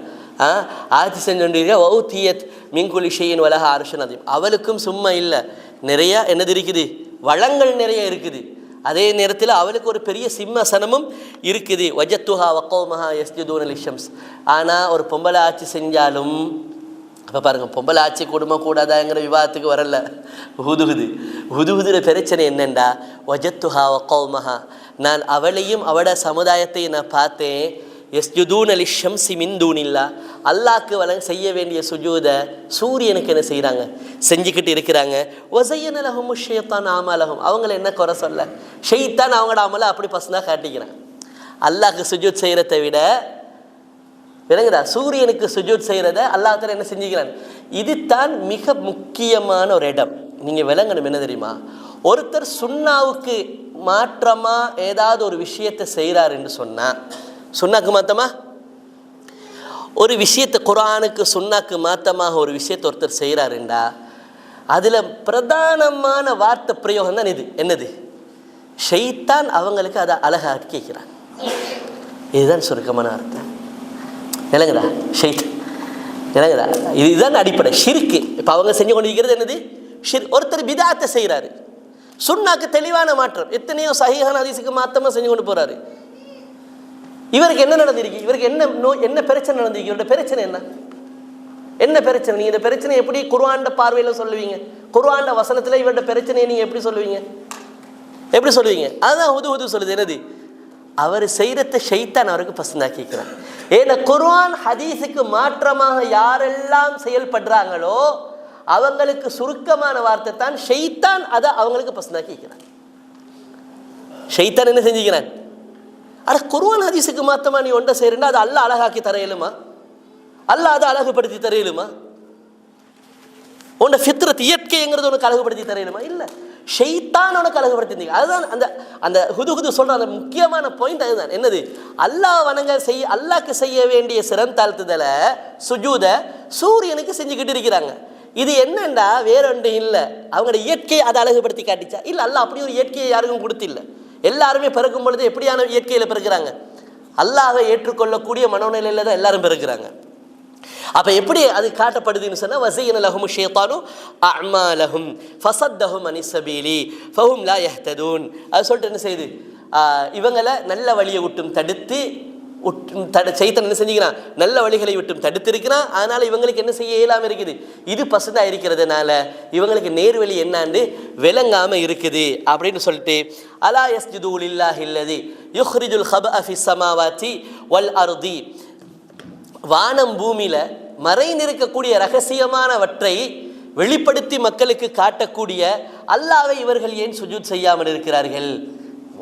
ஆட்சி செஞ்சு கொண்டிருக்கிற வௌ தீயத் மின்குலி ஷைஇன் வலஹா அர்ஷுன் அதீம். அவளுக்கும் சும்மா இல்லை, நிறையா என்னது இருக்குது, வளங்கள் நிறைய இருக்குது. அதே நேரத்தில் அவளுக்கு ஒரு பெரிய சிம்மாசனமும் இருக்குது. வஜத்துஹா வக்கௌமஹா யஸ்ஜுதூன லிஷம்ஸ். ஆனால் ஒரு பொம்பளை ஆட்சி செஞ்சாலும், அப்போ பாருங்கள், பொம்பளை ஆட்சி குடும்பம் கூடாதாங்கிற விவாதத்துக்கு வரல. ஹுதுஹுதுல பிரச்சனை என்னெண்டா, வஜத்துஹா வக்கௌமஹா, நான் அவளையும் அவட சமுதாயத்தையும் நான் பார்த்தேன். யஸ்ஜுதூன லிஷம்ஸி மின் தூனில்லா, அல்லாஹ்க்கு செய்ய வேண்டிய சுஜூத சூரியனுக்கு என்ன செய்கிறாங்க, செஞ்சுக்கிட்டு இருக்கிறாங்க. வஸய்யன லஹுமு ஷைத்தான் அமலஹும், அவங்கள என்ன குறை சொல்ல, ஷைத்தான் அவங்களோட அமலை அப்படி பசனாக காட்டிக்கிறான். அல்லாஹ்க்கு சுஜூத் செய்கிறத விட விளங்குதா, சூரியனுக்கு சுஜூத் செய்கிறத அல்லாஹ் என்ன செஞ்சுக்கிறான். இதுதான் மிக முக்கியமான ஒரு இடம். நீங்கள் விளங்கணும் என்ன தெரியுமா, ஒருத்தர் சுன்னாவுக்கு மாற்றமாக ஏதாவது ஒரு விஷயத்தை செய்கிறார் என்று சொன்னால், சுன்னாக்கு மாத்தமா ஒரு விஷயத்தை, குர்ஆனுக்கு சுன்னாக்கு மாத்தமாக ஒரு விஷயத்தை ஒருத்தர் செய்கிறாருண்டா, அதில் பிரதானமான வார்த்தை பிரயோகம் தான் இது. என்னது, ஷைத்தான் அவங்களுக்கு அதை அழகாக கேட்கிறான். இதுதான் சுருக்கமான அர்த்தம். விளங்குதா, விளங்குதா, இதுதான் அடிப்படை. ஷிர்க்கு இப்போ அவங்க செஞ்சு கொண்டிருக்கிறது என்னது, ஒருத்தர் பிதாத்தை செய்கிறாரு, சுன்னாக்கு தெளிவான மாற்றம். எத்தனையோ சஹீஹான ஹதீஸுக்கு மாத்தமாக செஞ்சு கொண்டு போகிறாரு. இவருக்கு என்ன நடந்திருக்கு, இவருக்கு என்ன பிரச்சனை நடந்திருக்கு, இவருடைய பிரச்சனை என்ன பிரச்சனை? நீங்கள் இந்த பிரச்சனை எப்படி குர்ஆன் பார்வையில் சொல்லுவீங்க? குர்ஆன் வசனத்தில் இவருடைய பிரச்சனையை நீங்கள் எப்படி சொல்லுவீங்க? அதுதான் ஹுது சொல்லுது. என்னது, அவர் செய்கிறத ஷைத்தான் அவருக்கு பசந்தாக்கிக்கிறான். ஏன்னா குர்ஆன் ஹதீஸுக்கு மாற்றமாக யாரெல்லாம் செயல்படுறாங்களோ அவங்களுக்கு சுருக்கமான வார்த்தை தான் ஷைத்தான், அதை அவங்களுக்கு பசந்தாக்கிக்கிறான். ஷைத்தான் என்ன செஞ்சுக்கிறான், ஆனால் குர்ஆன் ஹதீஸுக்கு மாத்தமா நீ ஒன்றை செய்யறா, அது அல்லாஹ் அழகாக்கி தரையிலுமா, அல்லாஹ் அதை அழகுபடுத்தி தரையிலுமா? உன்னை ஃபித்ரத் இயற்கைங்கிறது உனக்கு அழகுபடுத்தி தரையிலுமா? இல்லை, ஷைத்தான் உனக்கு அழகுபடுத்தி. அதுதான் அந்த ஹுது சொல்ற அந்த முக்கியமான பாயிண்ட். அதுதான் என்னது, அல்லாஹ்க்கு செய்ய வேண்டிய சிறந்தாழ்த்துதலை சுஜூத சூரியனுக்கு செஞ்சுக்கிட்டு இருக்கிறாங்க. இது என்னண்டா வேறொன்று இல்லை, அவங்களோட இயற்கையை அதை அழகுபடுத்தி காட்டிச்சா? இல்லை, அல்லாஹ் அப்படி ஒரு இயற்கையை யாருக்கும் கொடுத்தில்ல. எல்லாருமே பிறக்கும் பொழுது எப்படியான இயற்கையில் பிறகுறாங்க, அல்லாஹ்வை ஏற்றுக்கொள்ளக்கூடிய மனோநிலையில் தான் எல்லாரும் பிறகுறாங்க. அப்போ எப்படி அது காட்டப்படுதுன்னு சொன்னால், வஸய்யன லஹுமு ஷைத்தானு அஅமாலஹும் ஃபஸத்தஹும் அனிஸ் ஸபீலி ஃபஹும் லா யஹ்ததூன். அது சொல்லிட்டு என்ன செய்யுது, இவங்களை நல்ல வழியை விட்டும் தடுத்து சைத்தான் என்ன செஞ்சுக்கிறான், நல்ல வழிகளை விட்டும் தடுத்திருக்கிறான். அதனால் இவங்களுக்கு என்ன செய்ய இயலாமல் இருக்குது, இது பசுந்தாக இருக்கிறதுனால இவங்களுக்கு நேர்வழி என்னான்னு விளங்காமல் இருக்குது அப்படின்னு சொல்லிட்டு, அலா யஸ்ஜுது லில்லாஹி அல்லதி யுஹ்ரிஜுல் ஹபஅ ஃபிஸ் ஸமாவாதி வல் அர்தி, வானம் பூமியில் மறைந்திருக்கக்கூடிய ரகசியமானவற்றை வெளிப்படுத்தி மக்களுக்கு காட்டக்கூடிய அல்லாஹ்வை இவர்கள் ஏன் சுஜூத் செய்யாமல் இருக்கிறார்கள்?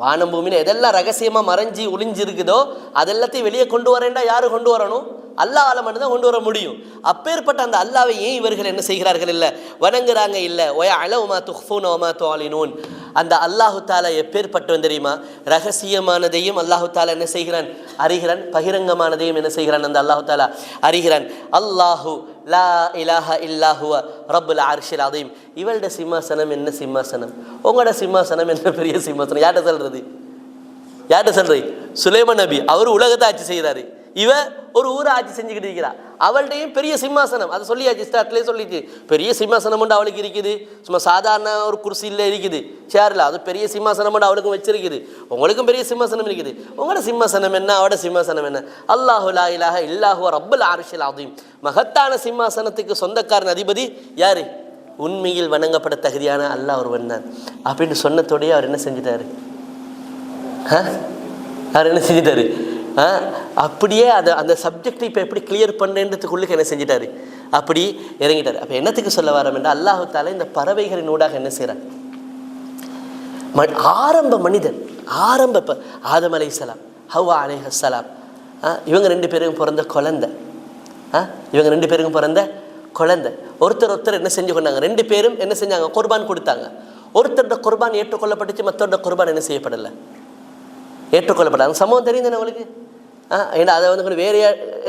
வானம் பூமியில் எதெல்லாம் ரகசியமாக மறைஞ்சி ஒளிஞ்சிருக்குதோ அதெல்லாத்தையும் வெளியே கொண்டு வரேன்டா யாரு கொண்டு வரணும்? அல்லாஹ்வால மட்டும்தான் கொண்டு வர முடியும். அப்பேற்பட்ட அந்த அல்லாஹ்வை ஏன் இவர்கள் என்ன செய்கிறார்கள், இல்லை வணங்குறாங்க, இல்லை வயஅலமு துஃபூன வமா துஅலினூன். அந்த அல்லாஹு தாலா எப்பேற்பட்டவன் தெரியுமா, ரகசியமானதையும் அல்லாஹு தாலா என்ன செய்கிறான், அறிகிறான், பகிரங்கமானதையும் என்ன செய்கிறான் அந்த அல்லாஹு தாலா அறிகிறான். அல்லாஹு லா இலாஹ இல்லாஹுவ ரப்புல் அர்ஷில் அதீம். இவளோட சிம்மாசனம் என்ன சிம்மாசனம், உங்களோட சிம்மாசனம் என்ன பெரிய சிம்மாசனம். யார்கிட்ட சொல்றது? சுலைமான் நபி, அவர் உலகத்தை ஆட்சி செய்கிறாரு, இவ ஒரு ஊரை ஆட்சி செஞ்சுக்கிட்டு இருக்கிறா. அவள்கிட்டையும் பெரிய சிம்மாசனம், அதை சொல்லியாச்சு, ஸ்டார்ட்லேயே சொல்லிச்சு, பெரிய சிம்மாசனம் உண்டு அவளுக்கு இருக்குது. சும்மா சாதாரண ஒரு குர்சியில் இருக்குது, சேரில், அது பெரிய சிம்மாசனம் உண்டு அவளுக்கும் வச்சிருக்குது. உங்களுக்கும் பெரிய சிம்மாசனம் இருக்குது. உங்களோட சிம்மாசனம் என்ன, அவட சிம்மாசனம் என்ன? அல்லாஹு லா இலாஹ இல்லாஹுவ ரப்புல் அர்ஷில் அதீம். மகத்தான சிம்மாசனத்துக்கு சொந்தக்காரன் அதிபதி யாரு? உண்மையில் வணங்கப்பட தகுதியான அல்லாஹ் ஒருவன் தான் அப்படின்னு சொன்னதோடையே அவர் என்ன செஞ்சிட்டாரு, அப்படியே அந்த சப்ஜெக்ட் இப்போ எப்படி கிளியர் பண்ணுறதுக்குள்ளுக்கு என்ன செஞ்சிட்டாரு, அப்படி இறங்கிட்டார். அப்போ என்னத்துக்கு சொல்ல வரோம் என்றால், அல்லாஹு தாலா இந்த பறவைகளின் ஊடாக என்ன செய்கிறார்? ஆரம்ப மனிதன், ஆரம்ப இப்போ ஆதம் அலைஹிஸ்ஸலாம், ஹவ்வா அலைஹிஸ்ஸலாம், இவங்க 2 பேருக்கும் பிறந்த குழந்தை, இவங்க 2 பேருக்கும் பிறந்த குழந்தை. ஒருத்தர் என்ன செஞ்சு கொண்டாங்க? 2 பேரும் என்ன செஞ்சாங்க? குர்பான் கொடுத்தாங்க. ஒருத்தரோட குர்பான் ஏற்றுக்கொள்ளப்பட்டுச்சு, மற்றோட குர்பான் என்ன செய்யப்படலை, ஏற்றுக்கொள்ளப்படாது. சம்பவம் தெரியுது உங்களுக்கு. ஏன்னா அதை வந்து வேற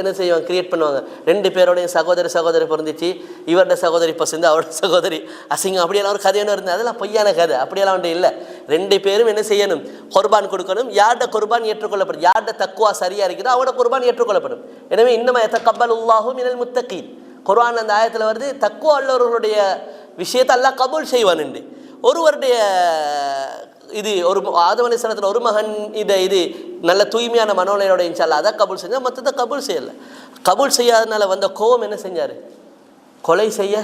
என்ன செய்வாங்க, கிரியேட் பண்ணுவாங்க. 2 பேரோடைய சகோதரி பிறந்துச்சு, இவரோட சகோதரி பசந்து அவரோட சகோதரி அசிங்கம், அப்படியெல்லாம் ஒரு கதையான இருந்தது. அதெல்லாம் பொய்யான கதை, அப்படியெல்லாம் ஒன்றும் இல்லை. 2 பேரும் என்ன செய்யணும்? குர்பான் கொடுக்கணும். யார்ட குர்பான் ஏற்றுக்கொள்ளப்படும், யார்ட தக்குவா சரியா இருக்குதோ அவரோட குர்பான் ஏற்றுக்கொள்ளப்படும். எனவே இன்னமா யதகப்பலுல்லாஹு மினல் முத்தகீன், குர்ஆன் அந்த ஆயத்தில் வருது, தக்குவா உள்ளவர்களுடைய விஷயத்தை அல்லாஹ் கபூல் செய்வான் என்று. ஒருவருடைய இது ஒரு ஆதம் அலைஹிஸ்ஸலாத்துல ஒரு மகன் இது நல்ல தூய்மையான மனோநிலையோட இன்ஷால்லா அதை கபூல் செஞ்சால், மற்றதை கபூல் செய்யலை. கபூல் செய்யாதனால வந்த கோபம் என்ன செஞ்சார்? கொலை செய்ய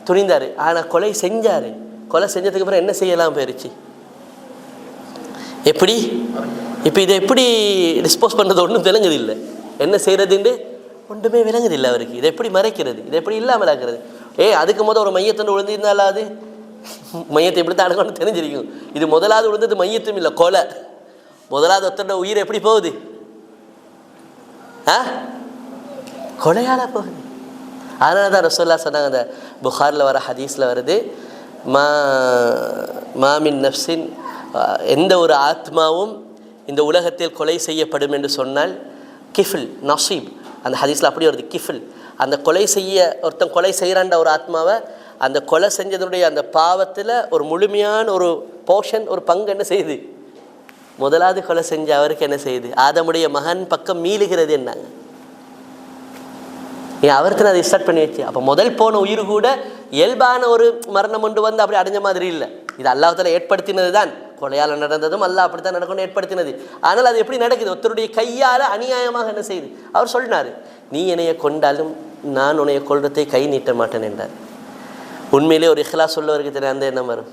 துணிந்தார். ஆனால் கொலை செஞ்சார். கொலை செஞ்சதுக்கு அப்புறம் என்ன செய்யலாம் போயிருச்சு? எப்படி இப்போ இதை எப்படி டிஸ்போஸ் பண்ணுறது ஒன்றும் விளங்குது இல்லை. என்ன செய்கிறதுன்னு ஒன்றுமே விளங்குது இல்லை அவருக்கு. இதை எப்படி மறைக்கிறது, இதை எப்படி இல்லாமல் ஆக்குறது? அதுக்கு முதல் ஒரு மையத்தொண்டு விழுந்திருந்தாலும் அது மையத்தை எப்படி தான் அடக்கணும்னு தெரிஞ்சிருக்கும். இது முதலாவது விழுந்தது மையத்தும் இல்லை, கொலை. முதலாவது ஒருத்தரோட உயிர் எப்படி போகுது? கொலையால போகுது. அதனால தான் ரசூலுல்லாஹ் சொன்னாங்க, அந்த புகாரில் வர ஹதீஸில் வருது, மாமின் நஃப்ஸின், எந்த ஒரு ஆத்மாவும் இந்த உலகத்தில் கொலை செய்யப்படும் என்று சொன்னால் கிஃபில் நசீப், அந்த ஹதீஸில் அப்படி வருது, கிஃபில். அந்த கொலை செய்ய ஒருத்தன் கொலை செய்கிறாண்ட ஒரு ஆத்மாவை, அந்த கொலை செஞ்சதுடைய அந்த பாவத்தில் ஒரு முழுமையான ஒரு போர்ஷன், ஒரு பங்கு என்ன செய்யுது? முதலாவது கொலை செஞ்ச அவருக்கு என்ன செய்யுது? ஆதமுடைய மகன் பக்கம் மீளுகிறது என்னாங்க. அவருக்கு அதை ஸ்டார்ட் பண்ணி வச்சு, அப்போ முதல் போன உயிர் கூட இயல்பான ஒரு மரணம் கொண்டு வந்து அப்படி அடைஞ்ச மாதிரி இல்லை. இது அல்லாஹ் தஆலா ஏற்படுத்தினது தான். கொலையால் நடந்ததும் அல்லாஹ் அப்படி தான் நடக்கணும் ஏற்படுத்தினது. ஆனால் அது எப்படி நடக்குது? ஒருத்தருடைய கையால் அநியாயமாக என்ன செய்யுது? அவர் சொன்னார், நீ என்னைய கொண்டாலும் நான் உன்னைய கொள்றதை கை நீட்ட மாட்டேன் என்றார். உண்மையிலே ஒரு இஹ்லாஸ் உள்ளவருக்கு தெரியும் அந்த எண்ணம் வரும்.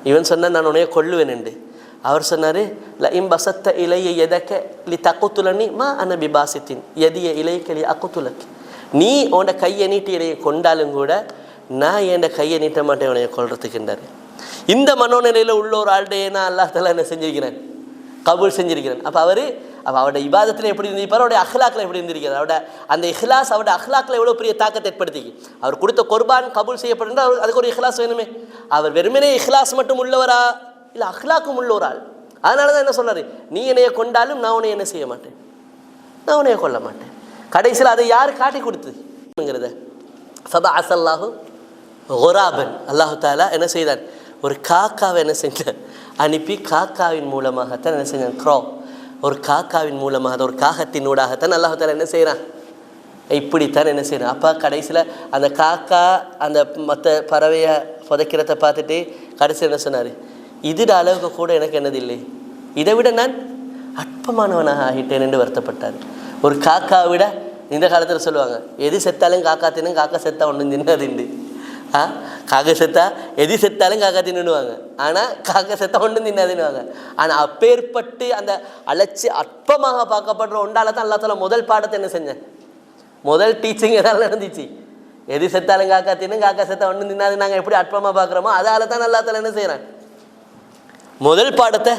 இவன் சொன்னால் நான் உன்னைய கொள்ளுவேன் என்று. அவர் சொன்னார், லஇம் பசத்த இலைய எதக்க லி தக்குத்துலனி மா அன பிபாசித்தின் எதிய இலைக்க லி அக்குத்துலக். நீ உன்னை கையை நீட்டி என்னைய கொண்டாலும் கூட நான் என் கையை நீட்ட மாட்டேன் உன்னைய கொள்றதுக்குன்றார். இந்த மனோநிலையில் உள்ள ஒரு ஆள்கிட்ட நான் அல்லாஹ் தஆலா என்ன செஞ்சிருக்கிறேன்? கபூல் செஞ்சிருக்கிறேன். அப்போ அவருடைய இபாதத்தில் எப்படி இருந்திருப்பார், அவருடைய அஹ்லாக்கில் எப்படி இருந்திருக்கிறார், அவருடைய அந்த இஹ்லாஸ் அவருடைய அஹ்லாக்கில் எவ்வளோ பெரிய தாக்கத்தை ஏற்படுத்திக்கு. அவர் கொடுத்த குர்பான் கபூல் செய்யப்படுறார், அதுக்கு ஒரு இஹ்லாஸ் வேணுமே. அவர் வெறுமனே இஹ்லாஸ் மட்டும் உள்ளவரா இல்லை அஹ்லாக்கும் உள்ள ஒரு ஆள். அதனால தான் என்ன சொன்னார், நீ என்னைய கொண்டாலும் நான் உன்னை என்ன செய்ய மாட்டேன், நான் உன்னைய கொள்ள மாட்டேன். கடைசியில் அதை யார் காட்டி கொடுத்ததுங்கிறத ஃபபஅஸ அல்லாஹு குராபன், அல்லாஹு தஆலா என்ன செய்தான்? ஒரு காக்காவை என்ன செஞ்சான்? அனுப்பி காக்காவின் மூலமாகத்தான் என்ன செஞ்சான்? க்ரோ, ஒரு காக்காவின் மூலமாக, ஒரு காகத்தின் ஊடாகத்தான் அல்லாஹு தஆலா என்ன செய்கிறான்? இப்படித்தான் என்ன செய்யணும். அப்போ கடைசியில் அந்த காக்கா அந்த மற்ற பறவையை புதைக்கிறத பார்த்துட்டு கடைசியில் என்ன சொன்னார்? இதோட அளவுக்கு கூட எனக்கு என்னது இல்லை, இதை விட நான் அற்பமானவனாக ஆகிட்டேன் என்று வருத்தப்பட்டார். ஒரு காக்காவை விட இந்த காலத்தில் சொல்லுவாங்க, எது செத்தாலும் காக்கா தின்னும், காக்கா செத்தா ஒன்றும் தின்னதுண்டு. காக்கா செத்தா எது செத்தாலும் காக்கா தின்னுவாங்க, ஆனால் காக்கா செத்தா ஒன்றும் தின்னாதுன்னுவாங்க. ஆனால் அப்பேற்பட்டு அந்த அழைச்சி அற்பமாக பார்க்கப்படுற ஒன்றால தான் அல்லா தஆலா முதல் பாடத்தை என்ன செஞ்சேன்? முதல் டீச்சிங் எதால நடந்துச்சு? எது செத்தாலும் காக்கா தின்னும், காக்கா செத்தா ஒன்றும் தின்னாது. நாங்கள் எப்படி அற்பமாக பார்க்குறோமோ அதால தான் அல்லா தஆலா என்ன செய்கிறான்? முதல் பாடத்தை,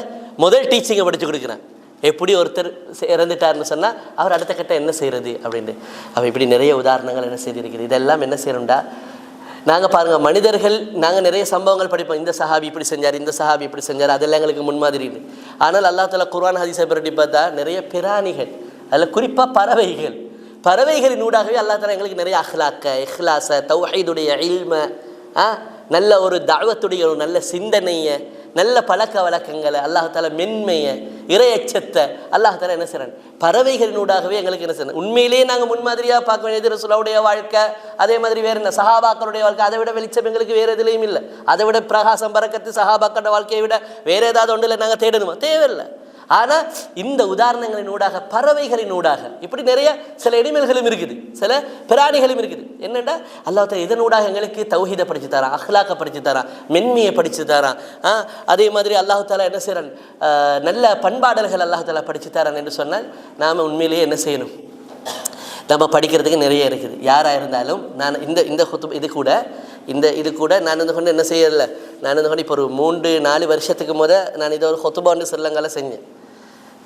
முதல் டீச்சிங்கை படித்து கொடுக்குறேன். எப்படி ஒருத்தர் இறந்துட்டார்னு சொன்னால் அவர் அடுத்த கட்டம் என்ன செய்கிறது அப்படின்ட்டு. அவன் இப்படி நிறைய உதாரணங்கள் என்ன செய்திருக்குது. இதெல்லாம் என்ன செய்யணும்டா, நாங்கள் பாருங்கள், மனிதர்கள் நாங்கள் நிறைய சம்பவங்கள் படிப்போம். இந்த சஹாபி இப்படி செஞ்சார், இந்த சஹாபி இப்படி செஞ்சார், அதெல்லாம் எங்களுக்கு முன்மாதிரின்னு. ஆனால் அல்லாஹ் தஆலா குர்ஆன் ஹதீஸை பற்றி பார்த்தா நிறைய பிராணிகள், அதில் குறிப்பாக பறவைகளின் ஊடாகவே அல்லாஹ் தஆலா எங்களுக்கு நிறைய அஹ்லாக்க, இஹ்லாஸ, தௌஹீதுடைய இல்ம, நல்ல ஒரு தாவத்துடைய ஒரு நல்ல சிந்தனையை, நல்ல பழக்க வழக்கங்களை, அல்லாஹ் தஆலா மென்மையை, இறையச்சத்தை அல்லாஹ் தஆலா என்ன செய்கிறான்? பறவைகளினூடாகவே எங்களுக்கு என்ன செய்யணும்? உண்மையிலேயே நாங்கள் முன்மாதிரியாக பார்க்க வேண்டியது ரசூலுடைய வாழ்க்கை. அதே மாதிரி வேறு என்ன சஹாபாக்களுடைய வாழ்க்கை, அதை விட வெளிச்சம் எங்களுக்கு வேறு எதுலேயும் இல்லை. அதை விட பிரகாசம் பறக்கத்து சஹாபாக்களோட வாழ்க்கையை விட வேறு ஏதாவது ஒன்றில் நாங்கள் தேடணுமா? தேவையில்லை. ஆனால் இந்த உதாரணங்களின் ஊடாக, பறவைகளின் ஊடாக இப்படி நிறைய சில இனிமல்களும் இருக்குது, சில பிராணிகளும் இருக்குது. என்னென்னா அல்லாஹ் தஆலா இதன் ஊடாக எங்களுக்கு தௌஹீதை படித்து தரான், அஹ்லாக்கை படித்து தரான், மென்மையை படித்து தரான். அதே மாதிரி அல்லாஹ் தஆலா என்ன செய்கிறான்? நல்ல பண்பாடல்கள் அல்லாஹ் தஆலா படித்து தரான் என்று சொன்னால் நாம் உண்மையிலேயே என்ன செய்யணும்? நம்ம படிக்கிறதுக்கு நிறைய இருக்குது. யாராக இருந்தாலும் நான் இந்த இது கூட நான் வந்து கொண்டு என்ன செய்யலை, நான் வந்து கொண்டு இப்போ ஒரு 3-4 வருஷத்துக்கு நான் இதை ஒரு ஹொத்துபா வந்து ஸ்ரீலங்காவில் செஞ்சேன்.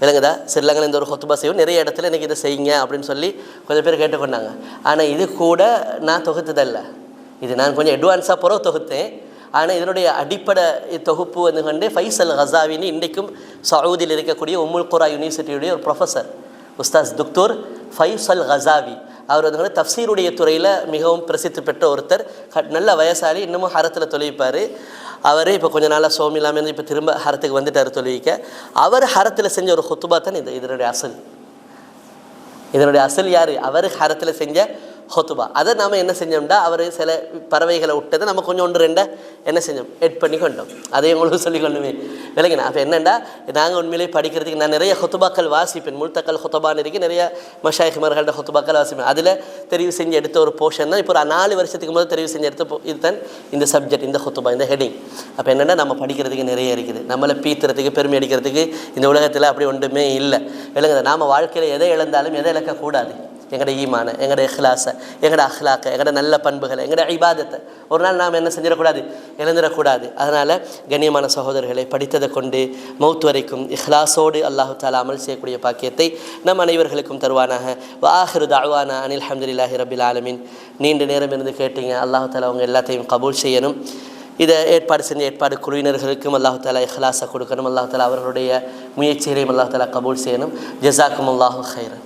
விளங்குதா? ஸ்ரீலங்காவில் இந்த ஒரு ஹொத்துபா செய்வோம், நிறைய இடத்துல எனக்கு இதை செய்யுங்க அப்படின்னு சொல்லி கொஞ்சம் பேர் கேட்டுக்கொண்டாங்க. ஆனால் இது கூட நான் தொகுத்ததில்லை, இது நான் கொஞ்சம் அட்வான்ஸாக பிறகு தொகுத்தேன். ஆனால் இதனுடைய அடிப்படை தொகுப்பு வந்து கண்டு ஃபைசல் கசாவின்னு இன்றைக்கும் சவுதியில் இருக்கக்கூடிய உம்முல் குரா யூனிவர்சிட்டியுடைய ஒரு ப்ரொஃபஸர் உஸ்தாஸ் துக்தூர் ஃபைசல் கசாவி, அவர் வந்து தஃப்சீருடைய துறையில் மிகவும் பிரசித்தி பெற்ற ஒருத்தர், நல்ல வயசாளி, இன்னமும் ஹரத்தில் தொழுவிப்பார். அவர் இப்போ கொஞ்ச நாளாக சோமில்லாமல் இருந்து இப்போ திரும்ப ஹரத்துக்கு வந்துட்டார் தொழுவிக்க. அவர் ஹரத்தில் செஞ்ச ஒரு ஹுத்துபா தான் இதனுடைய அசல் யார்? அவர் ஹரத்தில் செஞ்ச ஹொத்துபா. அதை நாம் என்ன செஞ்சோம்னா, அவர் சில பறவைகளை விட்டதை நம்ம கொஞ்சம் 1-2 என்ன செஞ்சோம், எட் பண்ணி கொண்டோம். அதையும் உங்களுக்கு சொல்லிக் கொண்டுமே விளங்கினா. அப்போ என்னென்னா, நாங்கள் உண்மையிலே படிக்கிறதுக்கு நான் நிறைய ஹொத்துபாக்கள் வாசிப்பேன். முல்தக்கல் ஹொத்துபான்னு இருக்கு, நிறைய மஷாயிஹ்மார்களோட ஹொத்துபாக்கள் வாசிப்பேன். அதில் தெரிவு செஞ்சு எடுத்த ஒரு போர்ஷன் தான் இப்போ ஒரு 4 வருஷத்துக்கு முதல் தெரிவு செஞ்சு எடுத்த இதுதான் இந்த சப்ஜெக்ட், இந்த ஹொத்துபா, இந்த ஹெட்டிங். அப்போ என்னென்னா, நம்ம படிக்கிறதுக்கு நிறைய இருக்குது. நம்மளை பீத்துறதுக்கு, பெருமை அடிக்கிறதுக்கு இந்த உலகத்தில் அப்படி ஒன்றுமே இல்லை. விளங்குது? நாம் வாழ்க்கையில் எதை இழந்தாலும் எதை இழக்கக்கூடாது, எங்களோட ஈமான, எங்களோட இஹ்லாஸை, எங்களோட அஹ்லாக்கை, எங்களோட நல்ல பண்புகளை, எங்களோட இபாதத்தை ஒரு நாள் நாம் என்ன செஞ்சிடக்கூடாது, இழந்துடக்கூடாது. அதனால் கண்ணியமான சகோதரர்களை, படித்ததை கொண்டு மௌத் வரைக்கும் இஹ்லாஸோடு அல்லாஹு தஆலா அமல் செய்யக்கூடிய பாக்கியத்தை நம் அனைவர்களுக்கும் தருவானாக. வஆஹிரு தஅவானா அனில் ஹம்துலில்லாஹி ரப்பில் ஆலமீன். நீண்ட நேரம் இருந்து கேட்டீங்க, அல்லாஹு தஆலா அவங்க எல்லாத்தையும் கபூல் செய்யணும். இதை ஏற்பாடு செஞ்ச ஏற்பாடு குழுவினர்களுக்கும் அல்லாஹு தஆலா இஹ்லாஸை கொடுக்கணும். அல்லாஹு தஆலா அவர்களுடைய முயற்சிகளையும் அல்லாஹு தஆலா கபூல் செய்யணும். ஜஸாக்கும் அல்லாஹு ஹைரன்.